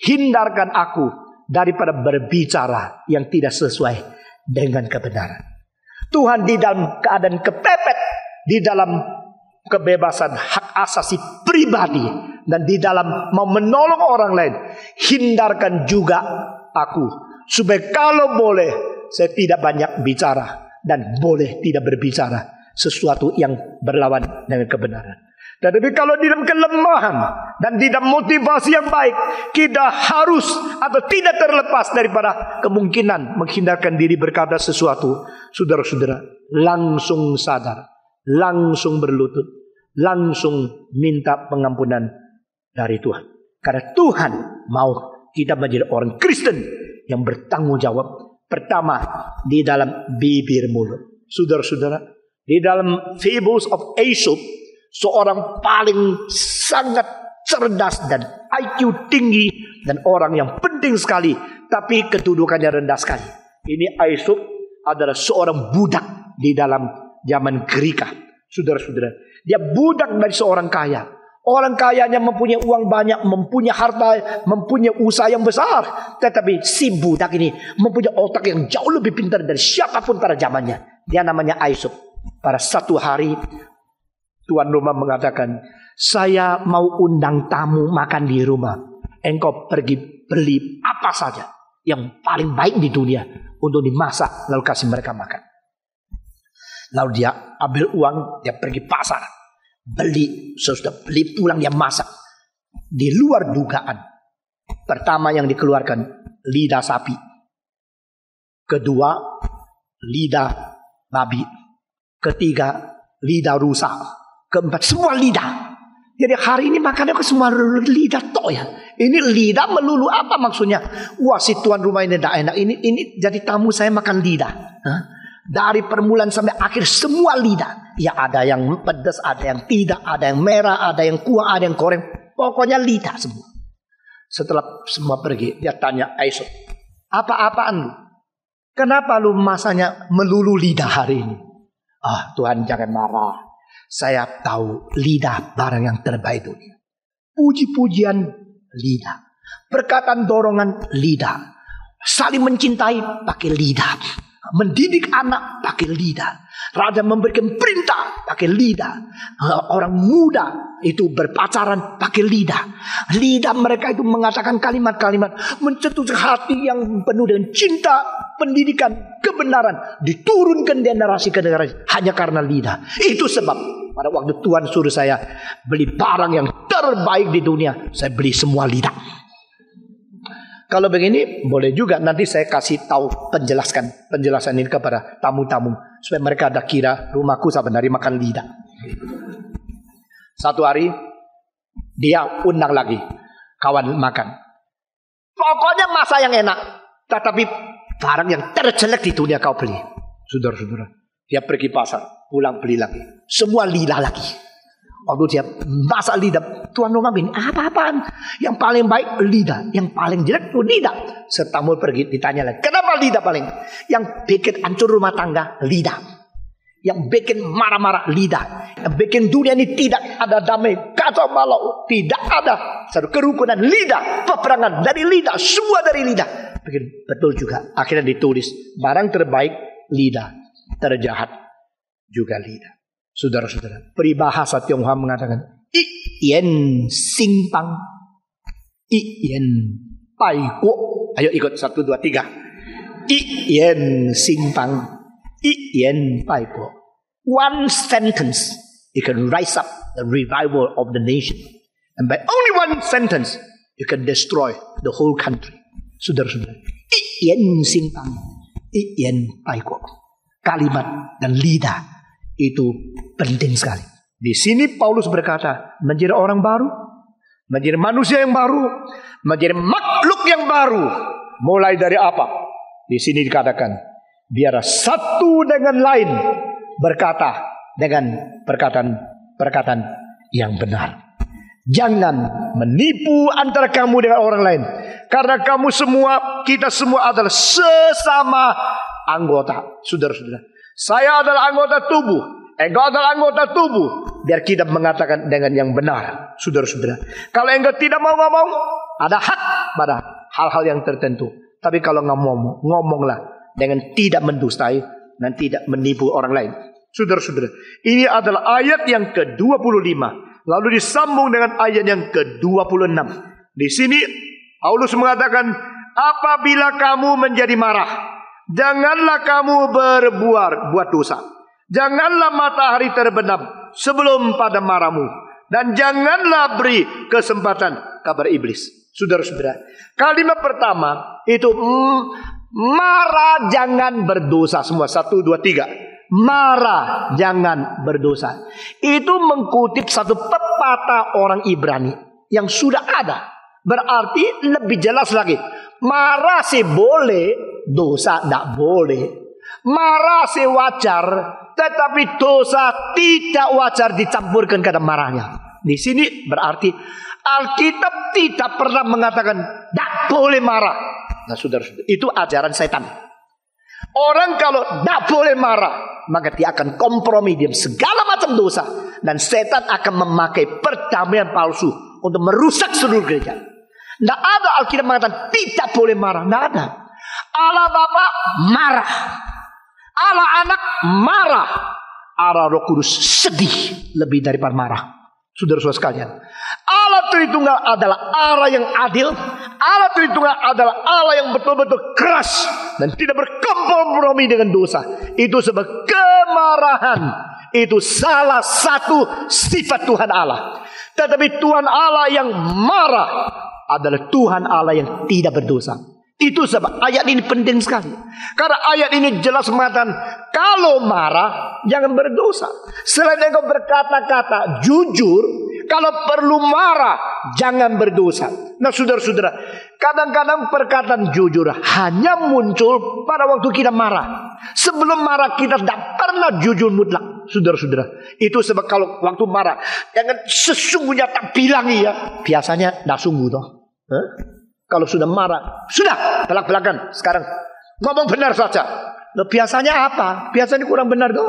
Hindarkan aku daripada berbicara yang tidak sesuai dengan kebenaran. Tuhan, di dalam keadaan kepepet, di dalam kebebasan hak asasi pribadi, dan di dalam mau menolong orang lain, hindarkan juga aku. Supaya kalau boleh, saya tidak banyak bicara, dan boleh tidak berbicara sesuatu yang berlawan dengan kebenaran. Tetapi kalau di dalam kelemahan dan di dalam motivasi yang baik, kita harus atau tidak terlepas daripada kemungkinan menghindarkan diri berkata sesuatu. Saudara-saudara, langsung sadar, langsung berlutut, langsung minta pengampunan dari Tuhan. Karena Tuhan mau kita menjadi orang Kristen yang bertanggung jawab. Pertama, di dalam bibir mulut. Saudara-saudara, di dalam Fables of Aesop, seorang paling sangat cerdas dan IQ tinggi dan orang yang penting sekali, tapi kedudukannya rendah sekali. Ini Aesop adalah seorang budak di dalam zaman Greka. Saudara-saudara, dia budak dari seorang kaya. Orang kayanya mempunyai uang banyak, mempunyai harta, mempunyai usaha yang besar. Tetapi si budak ini mempunyai otak yang jauh lebih pintar dari siapapun pada zamannya. Dia namanya Aesop. Pada satu hari, tuan rumah mengatakan, saya mau undang tamu makan di rumah. Engkau pergi beli apa saja yang paling baik di dunia untuk dimasak, lalu kasih mereka makan. Lalu dia ambil uang, dia pergi pasar, beli, sesudah beli pulang dia masak. Di luar dugaan. Pertama yang dikeluarkan lidah sapi, kedua lidah babi, ketiga lidah rusa, keempat semua lidah. Jadi hari ini makannya ke semua lidah toh ya. Ini lidah melulu apa maksudnya? Wah, si tuan rumah ini tidak enak. Ini jadi tamu saya makan lidah. Dari permulaan sampai akhir semua lidah. Ya ada yang pedas, ada yang tidak, ada yang merah, ada yang kuah, ada yang goreng. Pokoknya lidah semua. Setelah semua pergi, dia tanya Aesop, apa-apaan lu? Kenapa lu masanya melulu lidah hari ini? Ah, Tuhan jangan marah. Saya tahu lidah barang yang terbaik dunia. Puji-pujian lidah. Perkataan dorongan lidah. Saling mencintai pakai lidah. Mendidik anak pakai lidah. Raja memberikan perintah pakai lidah. Orang muda itu berpacaran pakai lidah. Lidah mereka itu mengatakan kalimat-kalimat mencetus hati yang penuh dengan cinta, pendidikan, kebenaran. Diturunkan generasi ke generasi hanya karena lidah. Itu sebab pada waktu Tuhan suruh saya beli barang yang terbaik di dunia, saya beli semua lidah. Kalau begini boleh juga nanti saya kasih tahu penjelasan ini kepada tamu-tamu supaya mereka ada kira rumahku sebenarnya makan lidah. Satu hari dia undang lagi kawan makan. Pokoknya masa yang enak, tetapi barang yang terjelek di dunia kau beli. Saudara-saudara, dia pergi pasar, pulang beli lagi, semua lidah lagi. Waktu dia masak lidah, tuan rumah bilang, apa-apaan? Yang paling baik lidah, yang paling jelek itu lidah. Setamu pergi ditanya lagi, kenapa lidah paling? Yang bikin hancur rumah tangga, lidah. Yang bikin marah-marah, lidah. Yang bikin dunia ini tidak ada damai, kacau balau, tidak ada satu kerukunan, lidah. Peperangan dari lidah, semua dari lidah. Betul juga, akhirnya ditulis, barang terbaik lidah, terjahat juga lidah. Saudara-saudara, peribahasa Tionghoa mengatakan I yen simpang, I yen pai guo. Ayo ikut 1, 2, 3. I yen simpang, I yen pai guo. One sentence, you can rise up the revival of the nation, and by only one sentence, you can destroy the whole country. Saudara-saudara, I yen simpang, I yen pai guo. Kalimat dan lidah itu penting sekali. Di sini Paulus berkata, menjadi orang baru, menjadi manusia yang baru, menjadi makhluk yang baru. Mulai dari apa? Di sini dikatakan, biar satu dengan lain berkata, dengan perkataan yang benar. Jangan menipu antara kamu dengan orang lain, karena kita semua adalah sesama anggota. Saudara-saudara, saya adalah anggota tubuh, engkau adalah anggota tubuh. Biar kita mengatakan dengan yang benar. Saudara-saudara, kalau engkau tidak mau ngomong, ada hak pada hal-hal yang tertentu. Tapi kalau ngomonglah dengan tidak mendustai dan tidak menipu orang lain. Saudara-saudara, ini adalah ayat yang ke-25. Lalu disambung dengan ayat yang ke-26. Di sini Paulus mengatakan, apabila kamu menjadi marah, janganlah kamu buat dosa. Janganlah matahari terbenam sebelum pada marahmu, dan janganlah beri kesempatan kepada iblis. Saudara-saudara, kalimat pertama itu marah jangan berdosa. Semua 1, 2, 3. Marah jangan berdosa. Itu mengutip satu pepatah orang Ibrani yang sudah ada. Berarti lebih jelas lagi. Marah sih boleh, dosa tidak boleh. Marah sih wajar, tetapi dosa tidak wajar dicampurkan ke dalam marahnya. Di sini berarti Alkitab tidak pernah mengatakan tidak boleh marah. Nah, saudara-saudara, itu ajaran setan. Orang kalau tidak boleh marah, maka dia akan kompromi dengan segala macam dosa, dan setan akan memakai perdamaian palsu untuk merusak seluruh gereja. Tidak ada Alkitab mengatakan tidak boleh marah. Tidak ada. Allah Bapa marah, Allah Anak marah, Allah Roh Kudus sedih lebih daripada marah. Saudara-saudara sekalian, Allah Tritunggal adalah Allah yang adil. Allah Tritunggal adalah Allah yang betul-betul keras dan tidak berkompromi dengan dosa. Itu sebab kemarahan itu salah satu sifat Tuhan Allah. Tetapi Tuhan Allah yang marah adalah Tuhan Allah yang tidak berdosa. Itu sebab ayat ini penting sekali. Karena ayat ini jelas mengatakan, kalau marah jangan berdosa. Selain engkau berkata-kata jujur, kalau perlu marah jangan berdosa. Nah, saudara-saudara, kadang-kadang perkataan jujur hanya muncul pada waktu kita marah. Sebelum marah kita tidak pernah jujur mutlak. Saudara-saudara, itu sebab kalau waktu marah jangan sesungguhnya tak bilang iya. Biasanya tidak sungguh toh. Kalau sudah marah, sudah belak-belakan. Sekarang ngomong benar saja. Nah, biasanya apa? Biasanya kurang benar toh.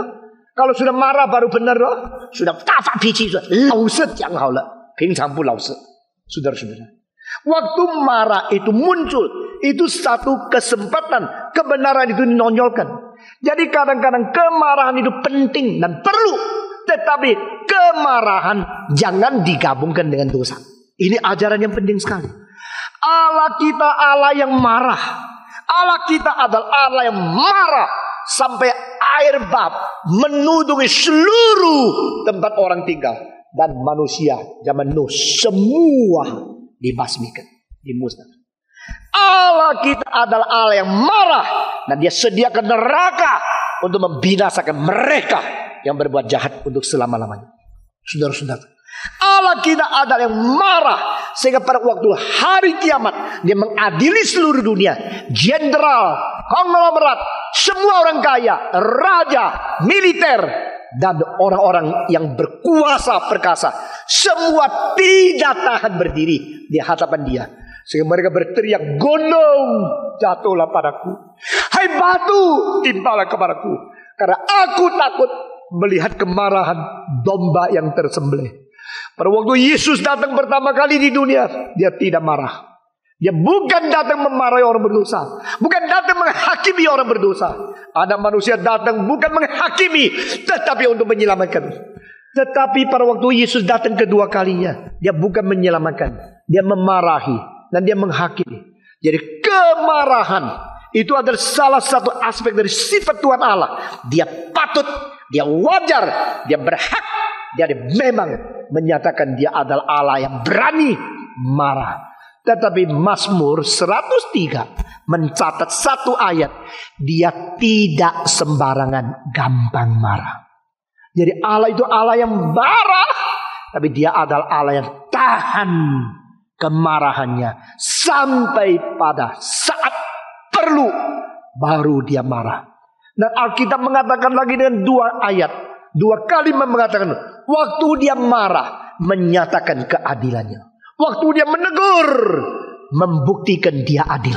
Kalau sudah marah baru benar toh. Sudah tafa pici sudah. Lausat yang haula. Pingsang pu lausat. Saudara-saudara, waktu marah itu muncul, itu satu kesempatan kebenaran itu dinonjolkan. Jadi kadang-kadang kemarahan itu penting dan perlu, tetapi kemarahan jangan digabungkan dengan dosa. Ini ajaran yang penting sekali. Allah kita Allah yang marah. Allah kita adalah Allah yang marah sampai air bab menudungi seluruh tempat orang tinggal, dan manusia zaman Nuh semua dibasmikan, dimusnahkan. Allah kita adalah Allah yang marah, dan dia sediakan neraka untuk membinasakan mereka yang berbuat jahat untuk selama-lamanya. Saudara-saudara, Allah kita adalah yang marah, sehingga pada waktu hari kiamat dia mengadili seluruh dunia. Jenderal, konglomerat, semua orang kaya, raja, militer, dan orang-orang yang berkuasa perkasa, semua tidak tahan berdiri di hadapan dia. Sehingga mereka berteriak, gunung jatuhlah padaku, hai batu timpalah kepadaku, karena aku takut melihat kemarahan domba yang tersembelih. Pada waktu Yesus datang pertama kali di dunia, dia tidak marah. Dia bukan datang memarahi orang berdosa, bukan datang menghakimi orang berdosa. Ada manusia datang bukan menghakimi, tetapi untuk menyelamatkan. Tetapi pada waktu Yesus datang kedua kalinya, dia bukan menyelamatkan, dia memarahi dan dia menghakimi. Jadi kemarahan itu adalah salah satu aspek dari sifat Tuhan Allah. Dia patut, dia wajar, dia berhak, dia memang menyatakan dia adalah Allah yang berani marah. Tetapi Mazmur 103 mencatat satu ayat, dia tidak sembarangan gampang marah. Jadi Allah itu Allah yang marah, tapi dia adalah Allah yang tahan kemarahannya sampai pada saat perlu baru dia marah. Dan Alkitab mengatakan lagi dengan dua ayat, 2 kali mengatakan, waktu dia marah, menyatakan keadilannya. Waktu dia menegur, membuktikan dia adil.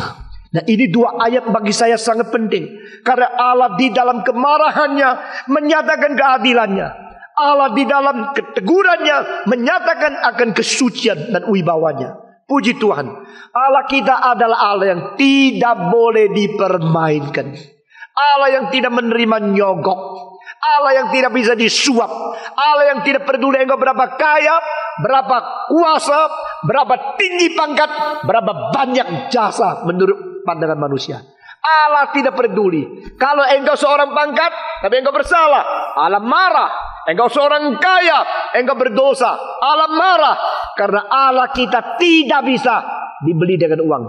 Nah, ini 2 ayat bagi saya sangat penting. Karena Allah di dalam kemarahannya menyatakan keadilannya. Allah di dalam ketegurannya menyatakan akan kesucian dan wibawanya. Puji Tuhan. Allah kita adalah Allah yang tidak boleh dipermainkan. Allah yang tidak menerima nyogok. Allah yang tidak bisa disuap. Allah yang tidak peduli engkau berapa kaya, berapa kuasa, berapa tinggi pangkat, berapa banyak jasa menurut pandangan manusia. Allah tidak peduli. Kalau engkau seorang pangkat, tapi engkau bersalah, Allah marah. Engkau seorang kaya, engkau berdosa, Allah marah. Karena Allah kita tidak bisa dibeli dengan uang.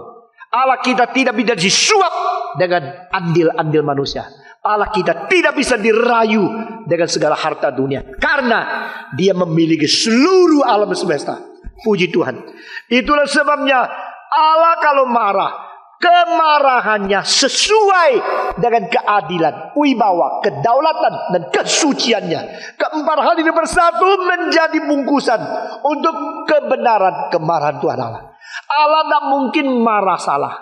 Allah kita tidak bisa disuap dengan andil-andil manusia. Allah kita tidak bisa dirayu dengan segala harta dunia. Karena dia memiliki seluruh alam semesta. Puji Tuhan. Itulah sebabnya Allah kalau marah, kemarahannya sesuai dengan keadilan, wibawa, kedaulatan, dan kesuciannya. Keempat hal ini bersatu menjadi bungkusan untuk kebenaran kemarahan Tuhan Allah. Allah tidak mungkin marah salah.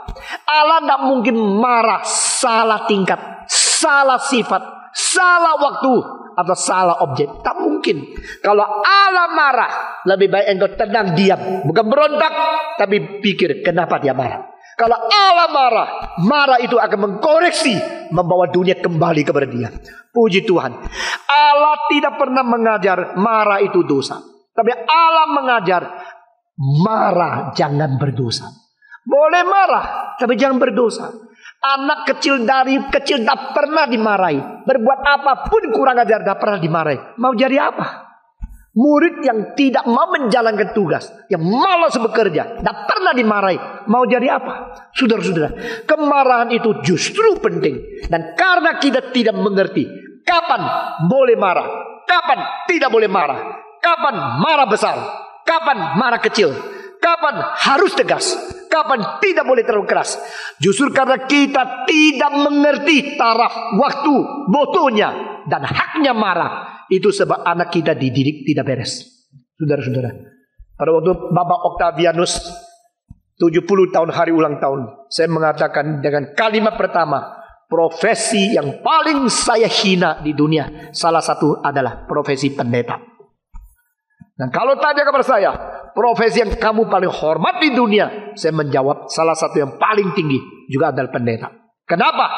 Allah tidak mungkin marah salah tingkat, salah sifat, salah waktu, atau salah objek. Tak mungkin. Kalau Allah marah, lebih baik engkau tenang diam. Bukan berontak, tapi pikir kenapa dia marah. Kalau Allah marah, marah itu akan mengkoreksi, membawa dunia kembali kepada dia. Puji Tuhan. Allah tidak pernah mengajar marah itu dosa. Tapi Allah mengajar marah jangan berdosa. Boleh marah, tapi jangan berdosa. Anak kecil dari kecil tak pernah dimarahi. Berbuat apapun kurang ajar tak pernah dimarahi. Mau jadi apa? Murid yang tidak mau menjalankan tugas, yang malas bekerja, tak pernah dimarahi. Mau jadi apa? Saudara-saudara, kemarahan itu justru penting. Dan karena kita tidak mengerti kapan boleh marah, kapan tidak boleh marah, kapan marah besar, kapan marah kecil, kapan harus tegas, kapan tidak boleh terlalu keras. Justru karena kita tidak mengerti taraf waktu, botonya, dan haknya marah. Itu sebab anak kita dididik tidak beres. Saudara-saudara, pada waktu Bapak Octavianus 70 tahun hari ulang tahun, saya mengatakan dengan kalimat pertama, profesi yang paling saya hina di dunia, salah satu adalah profesi pendeta. Dan kalau tanya kepada saya, profesi yang kamu paling hormat di dunia, saya menjawab salah satu yang paling tinggi juga adalah pendeta. Kenapa?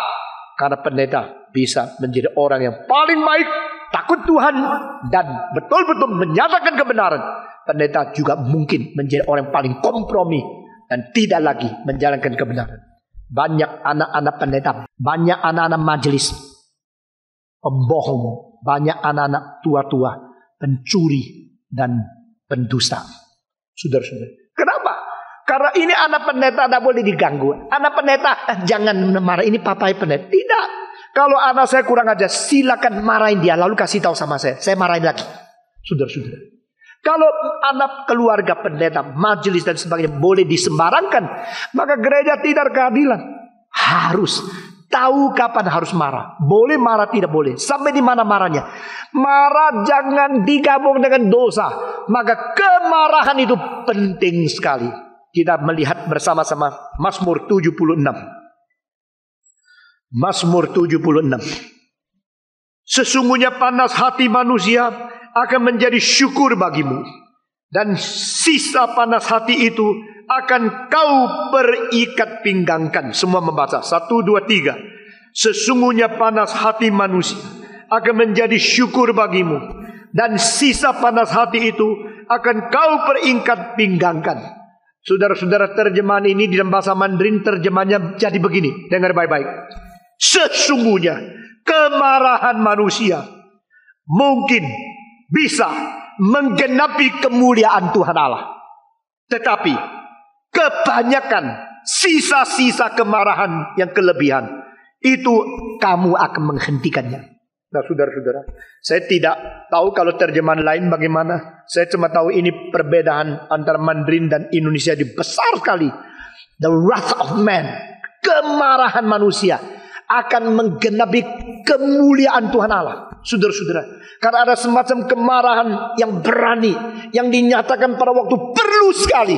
Karena pendeta bisa menjadi orang yang paling baik, takut Tuhan, dan betul-betul menyatakan kebenaran. Pendeta juga mungkin menjadi orang yang paling kompromi dan tidak lagi menjalankan kebenaran. Banyak anak-anak pendeta, banyak anak-anak majelis pembohong, banyak anak-anak tua-tua pencuri dan pendusta. Saudara-saudara, kenapa? Karena ini anak pendeta tidak boleh diganggu. Anak pendeta jangan marah, ini papai pendeta. Tidak. Kalau anak saya kurang ajar, silakan marahin dia, lalu kasih tahu sama saya marahin lagi. Saudara-saudara, kalau anak keluarga pendeta, majelis dan sebagainya boleh disembarangkan, maka gereja tidak keadilan. Harus tahu kapan harus marah. Boleh marah, tidak boleh. Sampai di mana marahnya? Marah jangan digabung dengan dosa. Maka kemarahan itu penting sekali. Kita melihat bersama-sama Mazmur 76. Mazmur 76. Sesungguhnya panas hati manusia akan menjadi syukur bagimu, dan sisa panas hati itu akan kau perikat pinggangkan. Semua membaca 1, 2, 3. Sesungguhnya panas hati manusia akan menjadi syukur bagimu, dan sisa panas hati itu akan kau perikat pinggangkan. Saudara-saudara, terjemahan ini di dalam bahasa Mandarin terjemahnya jadi begini. Dengar baik-baik. Sesungguhnya kemarahan manusia mungkin bisa menggenapi kemuliaan Tuhan Allah, tetapi kebanyakan sisa-sisa kemarahan yang kelebihan itu kamu akan menghentikannya. Nah, saudara-saudara, saya tidak tahu kalau terjemahan lain bagaimana. Saya cuma tahu ini perbedaan antara Mandarin dan Indonesia di besar sekali. The wrath of man, kemarahan manusia akan menggenapi kemuliaan Tuhan Allah. saudara-saudara. Karena ada semacam kemarahan yang berani, yang dinyatakan pada waktu perlu sekali.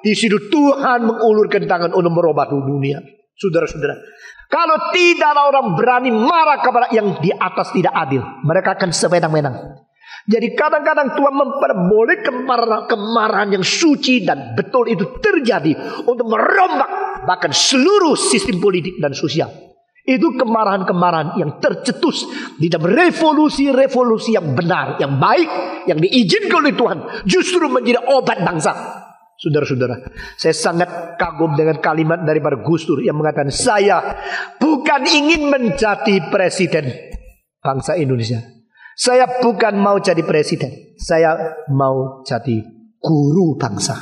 Di situ Tuhan mengulurkan tangan untuk merubah dunia. Saudara-saudara, kalau tidak ada orang berani marah kepada yang di atas tidak adil, mereka akan sewenang-wenang. Jadi kadang-kadang Tuhan memperbolehkan kemarahan yang suci dan betul itu terjadi untuk merombak bahkan seluruh sistem politik dan sosial. Itu kemarahan-kemarahan yang tercetus di dalam revolusi-revolusi yang benar, yang baik, yang diizinkan oleh Tuhan, justru menjadi obat bangsa. Saudara-saudara, saya sangat kagum dengan kalimat daripada Gus Dur yang mengatakan, saya bukan ingin menjadi presiden bangsa Indonesia. Saya bukan mau jadi presiden. Saya mau jadi guru bangsa.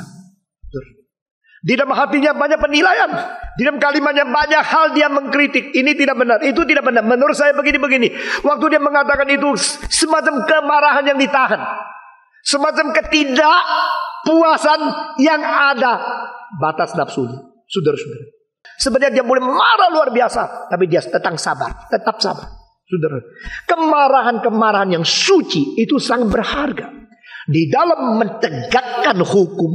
Di dalam hatinya banyak penilaian. Di dalam kalimatnya banyak hal dia mengkritik. Ini tidak benar, itu tidak benar. Menurut saya begini-begini. Waktu dia mengatakan itu semacam kemarahan yang ditahan. Semacam ketidakpuasan yang ada batas nafsunya. Saudara-saudara, sebenarnya dia boleh marah luar biasa, tapi dia tetap sabar. Tetap sabar. Saudara, kemarahan-kemarahan yang suci itu sangat berharga. Di dalam menegakkan hukum,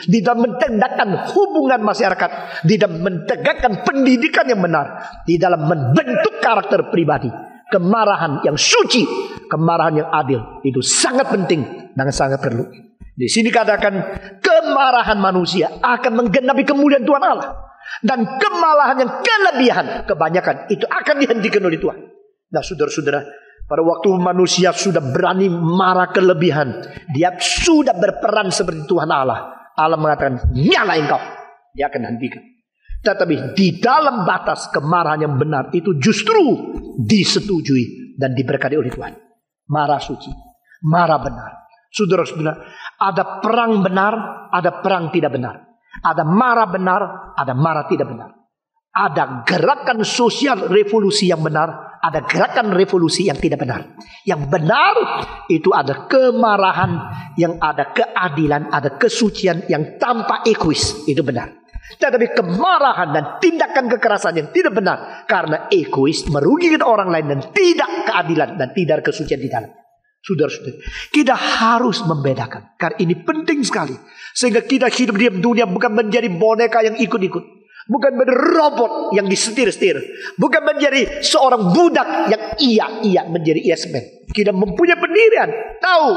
di dalam menegakkan hubungan masyarakat, di dalam menegakkan pendidikan yang benar, di dalam membentuk karakter pribadi. Kemarahan yang suci, kemarahan yang adil, itu sangat penting dan sangat perlu. Di sini katakan kemarahan manusia akan menggenapi kemuliaan Tuhan Allah. Dan kemarahan yang kelebihan, kebanyakan, itu akan dihentikan oleh Tuhan. Nah saudara-saudara, pada waktu manusia sudah berani marah kelebihan, dia sudah berperan seperti Tuhan Allah. Allah mengatakan, nyala engkau, dia akan hentikan. Tetapi di dalam batas kemarahan yang benar itu justru disetujui dan diberkati oleh Tuhan. Marah suci, marah benar. Saudara-saudara, ada perang benar, ada perang tidak benar. Ada marah benar, ada marah tidak benar. Ada gerakan sosial revolusi yang benar, ada gerakan revolusi yang tidak benar. Yang benar itu ada kemarahan, yang ada keadilan, ada kesucian yang tanpa egois. Itu benar. Tetapi kemarahan dan tindakan kekerasan yang tidak benar karena egois, merugikan orang lain dan tidak keadilan dan tidak kesucian di dalam. Saudara-saudara, kita harus membedakan. Karena ini penting sekali. Sehingga kita hidup di dunia bukan menjadi boneka yang ikut-ikut. Bukan menjadi robot yang disetir-setir. Bukan menjadi seorang budak yang iya menjadi yes man. Kita mempunyai pendirian. Tahu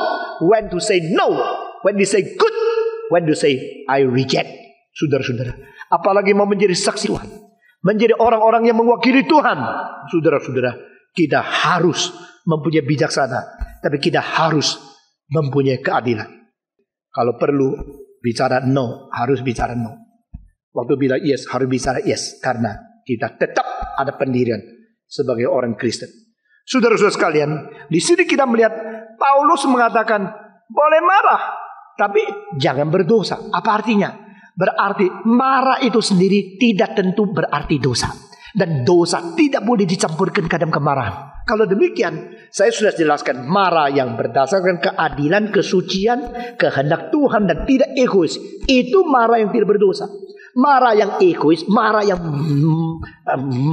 when to say no, when to say good, when to say I reject. Saudara-saudara, apalagi mau menjadi saksi Tuhan, menjadi orang-orang yang mewakili Tuhan. Saudara-saudara, kita harus mempunyai bijaksana, tapi kita harus mempunyai keadilan. Kalau perlu bicara no, harus bicara no. Waktu bilang yes, harus bicara yes, karena kita tetap ada pendirian sebagai orang Kristen. Saudara-saudara sekalian, di sini kita melihat Paulus mengatakan boleh marah, tapi jangan berdosa. Apa artinya? Berarti marah itu sendiri tidak tentu berarti dosa. Dan dosa tidak boleh dicampurkan ke dalam kemarahan. Kalau demikian, saya sudah jelaskan marah yang berdasarkan keadilan, kesucian, kehendak Tuhan dan tidak egois. Itu marah yang tidak berdosa. Marah yang egois, marah yang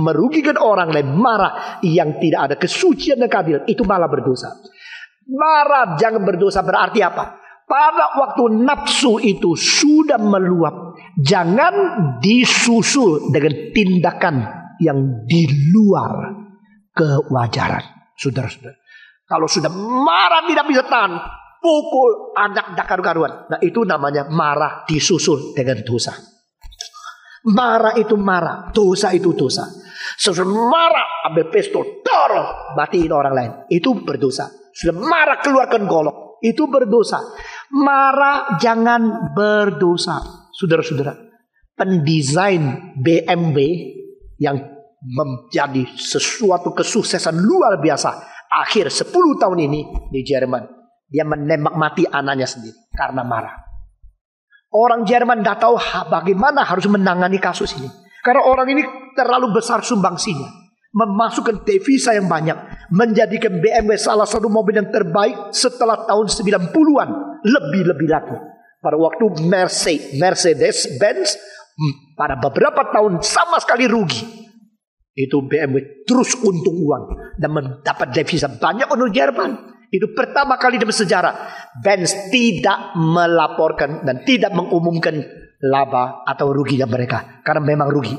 merugikan orang lain, marah yang tidak ada kesucian dan keadilan, itu malah berdosa. Marah jangan berdosa berarti apa? Pada waktu nafsu itu sudah meluap, jangan disusul dengan tindakan yang di luar kewajaran. Saudara-saudara, kalau sudah marah tidak bisa tahan, pukul anak dakar-karuan. Nah itu namanya marah disusul dengan dosa. Marah itu marah, dosa itu dosa. Sudah marah ambil pistol, dorong, matiin orang lain, itu berdosa. Sudah marah keluarkan golok, itu berdosa. Marah jangan berdosa. Saudara-saudara, pendesain BMW yang menjadi sesuatu kesuksesan luar biasa akhir 10 tahun ini di Jerman, dia menembak mati anaknya sendiri karena marah. Orang Jerman tidak tahu bagaimana harus menangani kasus ini, karena orang ini terlalu besar sumbangsinya, memasukkan devisa yang banyak, menjadikan BMW salah satu mobil yang terbaik setelah tahun 90-an, lebih-lebih lagi. Pada waktu Mercedes-Benz pada beberapa tahun sama sekali rugi. Itu BMW terus untung uang dan mendapat devisa banyak untuk Jerman. Itu pertama kali dalam sejarah Benz tidak melaporkan dan tidak mengumumkan laba atau ruginya mereka, karena memang rugi.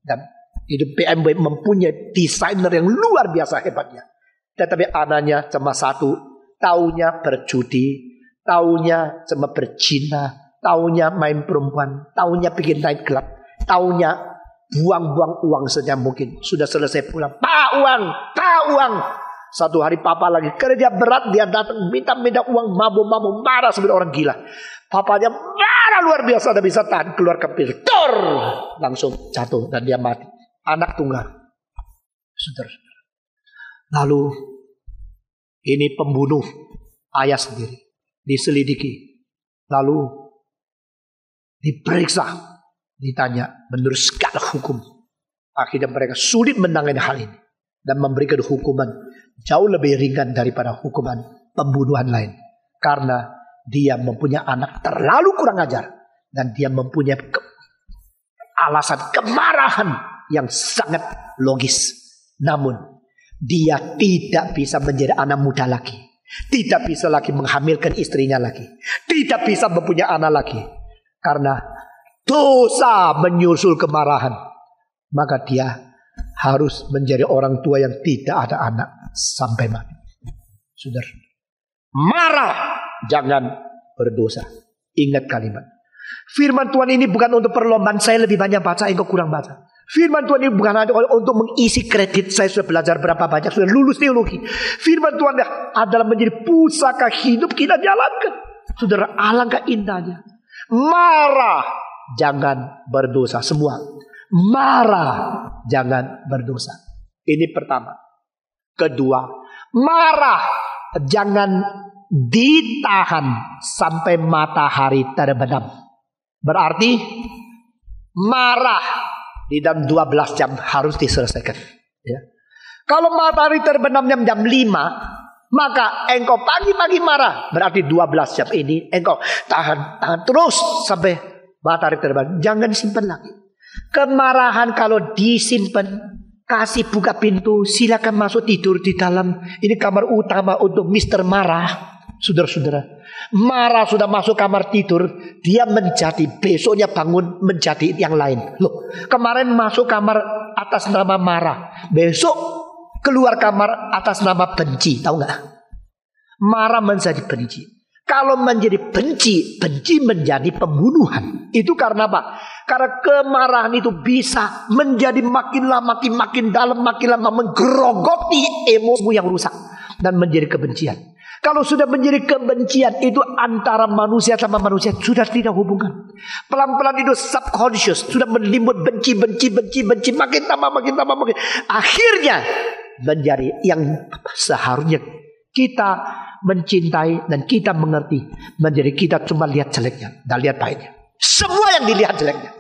Dan itu BMW mempunyai desainer yang luar biasa hebatnya. Tetapi anaknya cuma satu, taunya berjudi, taunya cuma berzina, taunya main perempuan, taunya bikin night club, taunya buang-buang uang saja mungkin. Sudah selesai pulang, Pak uang. Satu hari papa lagi kerja berat, dia datang minta uang, mabuk-mabuk, marah seperti orang gila. Papanya marah luar biasa, tidak bisa tahan, keluar ke pil, langsung jatuh dan dia mati. Anak tunggal. Saudara-saudara. Lalu ini pembunuh ayah sendiri, diselidiki, lalu diperiksa, ditanya menurut segala hukum. Akhirnya mereka sulit menangani hal ini dan memberikan hukuman jauh lebih ringan daripada hukuman pembunuhan lain, karena dia mempunyai anak terlalu kurang ajar dan dia mempunyai alasan kemarahan yang sangat logis. Namun dia tidak bisa menjadi anak muda lagi, tidak bisa lagi menghamilkan istrinya lagi, tidak bisa mempunyai anak lagi, karena dosa menyusul kemarahan. Maka dia harus menjadi orang tua yang tidak ada anak sampai mati. Saudara, marah, jangan berdosa. Ingat kalimat firman Tuhan ini bukan untuk perlombaan saya lebih banyak baca, engkau kurang baca. Firman Tuhan ini bukan untuk mengisi kredit, saya sudah belajar berapa banyak, sudah lulus teologi. Firman Tuhan adalah menjadi pusaka hidup kita jalankan. Saudara, alangkah indahnya. Marah, jangan berdosa. Semua marah, jangan berdosa. Ini pertama. Kedua, marah jangan ditahan sampai matahari terbenam. Berarti marah di dalam 12 jam harus diselesaikan. Ya. Kalau matahari terbenamnya jam 5, maka engkau pagi-pagi marah. Berarti 12 jam ini engkau tahan terus sampai matahari terbenam. Jangan simpan lagi. Kemarahan kalau disimpan, kasih buka pintu, silakan masuk tidur di dalam. Ini kamar utama untuk Mr. Marah. Saudara-saudara, marah sudah masuk kamar tidur, dia menjadi, besoknya bangun menjadi yang lain. Loh, kemarin masuk kamar atas nama marah, besok keluar kamar atas nama benci. Tahu nggak? Marah menjadi benci. Kalau menjadi benci, benci menjadi pembunuhan. Itu karena apa? Karena kemarahan itu bisa menjadi makin lama makin dalam, makin lama menggerogoti emosi yang rusak dan menjadi kebencian. Kalau sudah menjadi kebencian, itu antara manusia sama manusia sudah tidak hubungan. Pelan-pelan itu subconscious sudah menimbul benci, makin tambah. Akhirnya menjadi yang seharusnya kita mencintai dan kita mengerti, menjadi kita cuma lihat jeleknya dan lihat baiknya. Semua yang dilihat jeleknya.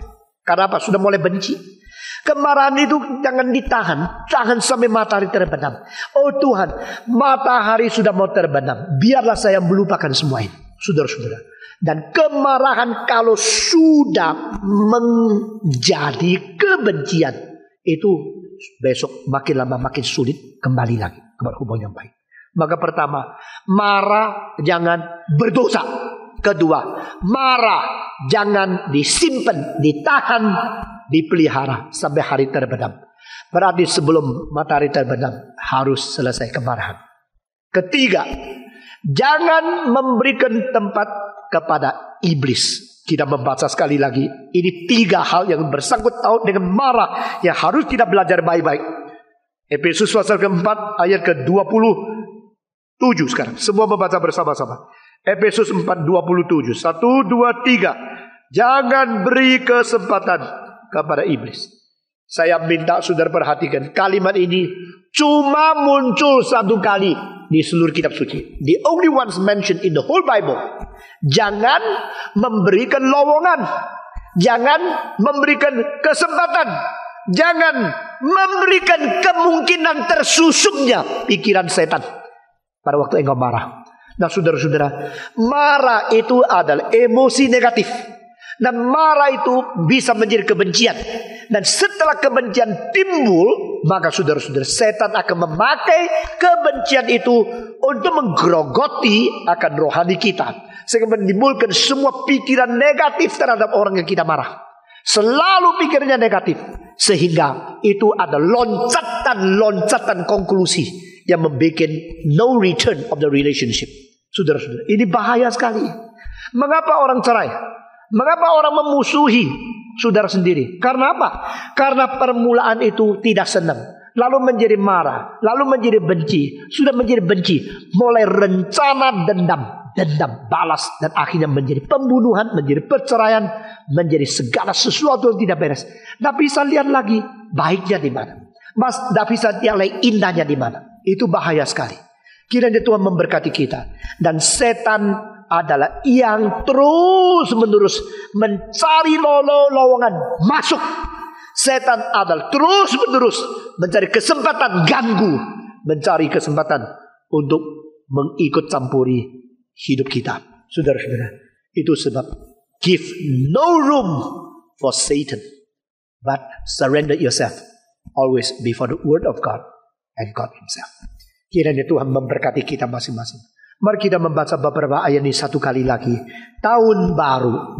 Karena apa? Sudah mulai benci. Kemarahan itu jangan ditahan, tahan sampai matahari terbenam. Oh Tuhan, matahari sudah mau terbenam, biarlah saya melupakan semua ini. Saudara-saudara, dan kemarahan kalau sudah menjadi kebencian, itu besok makin lama makin sulit kembali lagi ke hubungan yang baik. Maka pertama, marah jangan berdosa. Kedua, marah jangan disimpan, ditahan, dipelihara sampai hari terbenam. Berarti sebelum matahari terbenam harus selesai kemarahan. Ketiga, jangan memberikan tempat kepada iblis. Kita membaca sekali lagi, ini 3 hal yang bersangkut paut dengan marah yang harus kita belajar baik-baik. Efesus pasal keempat ayat ke-27 sekarang. Semua membaca bersama-sama. Efesus 4:27. 1, 2, 3. Jangan beri kesempatan kepada iblis. Saya minta saudara perhatikan, kalimat ini cuma muncul 1 kali di seluruh kitab suci. The only ones mentioned in the whole Bible. Jangan memberikan lowongan, jangan memberikan kesempatan, jangan memberikan kemungkinan tersusuknya pikiran setan pada waktu engkau marah. Nah saudara-saudara, marah itu adalah emosi negatif. Dan marah itu bisa menjadi kebencian. Dan setelah kebencian timbul, maka saudara-saudara, setan akan memakai kebencian itu untuk menggerogoti akan rohani kita, sehingga menimbulkan semua pikiran negatif terhadap orang yang kita marah. Selalu pikirnya negatif, sehingga itu ada loncatan konklusi yang membuat no return of the relationship. Saudara-saudara, ini bahaya sekali. Mengapa orang cerai? Mengapa orang memusuhi saudara sendiri? Karena apa? Karena permulaan itu tidak senang, lalu menjadi marah, lalu menjadi benci, sudah menjadi benci, mulai rencana dendam, balas, dan akhirnya menjadi pembunuhan, menjadi perceraian, menjadi segala sesuatu yang tidak beres. Tidak bisa lihat lagi baiknya di mana, tidak bisa lihat lagi indahnya di mana. Itu bahaya sekali. Kiranya Tuhan memberkati kita. Dan setan adalah yang terus-menerus mencari lowongan masuk. Setan adalah terus-menerus mencari kesempatan ganggu, mencari kesempatan untuk mengikut campuri hidup kita. Saudara-saudara, itu sebab give no room for Satan, but surrender yourself always before the word of God and God himself. Kiranya Tuhan memberkati kita masing-masing. Mari kita membaca beberapa ayat ini satu kali lagi. Tahun baru,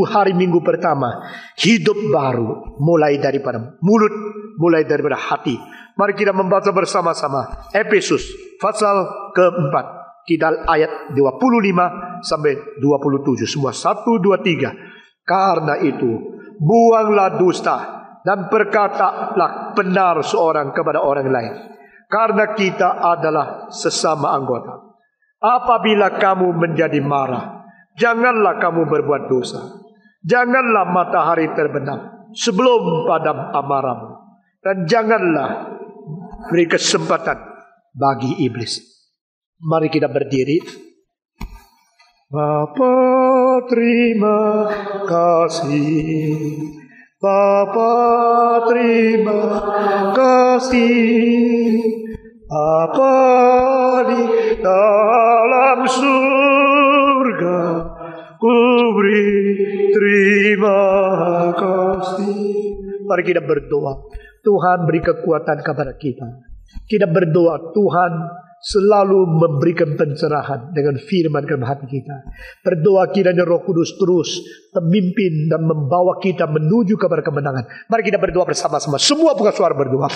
hari minggu pertama, hidup baru, mulai daripada mulut, mulai daripada hati. Mari kita membaca bersama-sama Efesus pasal keempat. Kita ayat 25 sampai 27. Semua 1, 2, 3. Karena itu, buanglah dusta dan berkatalah benar seorang kepada orang lain. Karena kita adalah sesama anggota. Apabila kamu menjadi marah, janganlah kamu berbuat dosa. Janganlah matahari terbenam sebelum padam amarahmu. Dan janganlah beri kesempatan bagi iblis. Mari kita berdiri. Bapa terima kasih. Bapa terima kasih. Apa di dalam surga ku beri terima kasih. Mari kita berdoa. Tuhan beri kekuatan kepada kita. Kita berdoa Tuhan selalu memberikan pencerahan dengan firman dalam hati kita. Berdoa kiranya Roh Kudus terus memimpin dan membawa kita menuju kepada kemenangan. Mari kita berdoa bersama-sama. Semua buka suara berdoa.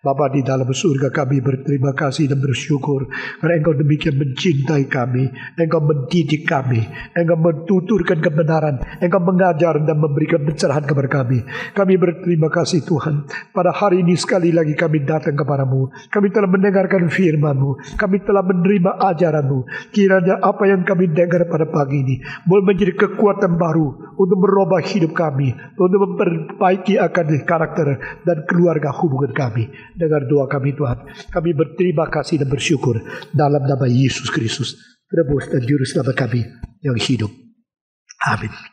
Bapa di dalam surga, kami berterima kasih dan bersyukur karena Engkau demikian mencintai kami. Engkau mendidik kami, Engkau mentuturkan kebenaran, Engkau mengajar dan memberikan pencerahan kepada kami. Kami berterima kasih Tuhan. Pada hari ini sekali lagi kami datang kepadamu. Kami telah mendengarkan firman-Mu, kami telah menerima ajaran-Mu. Kiranya apa yang kami dengar pada pagi ini boleh menjadi kekuatan baru untuk merubah hidup kami, untuk memperbaiki akan karakter dan keluarga hubungan kami. Dengar doa kami Tuhan. Kami berterima kasih dan bersyukur dalam nama Yesus Kristus, Penebus dan Juru Selamat kami yang hidup. Amin.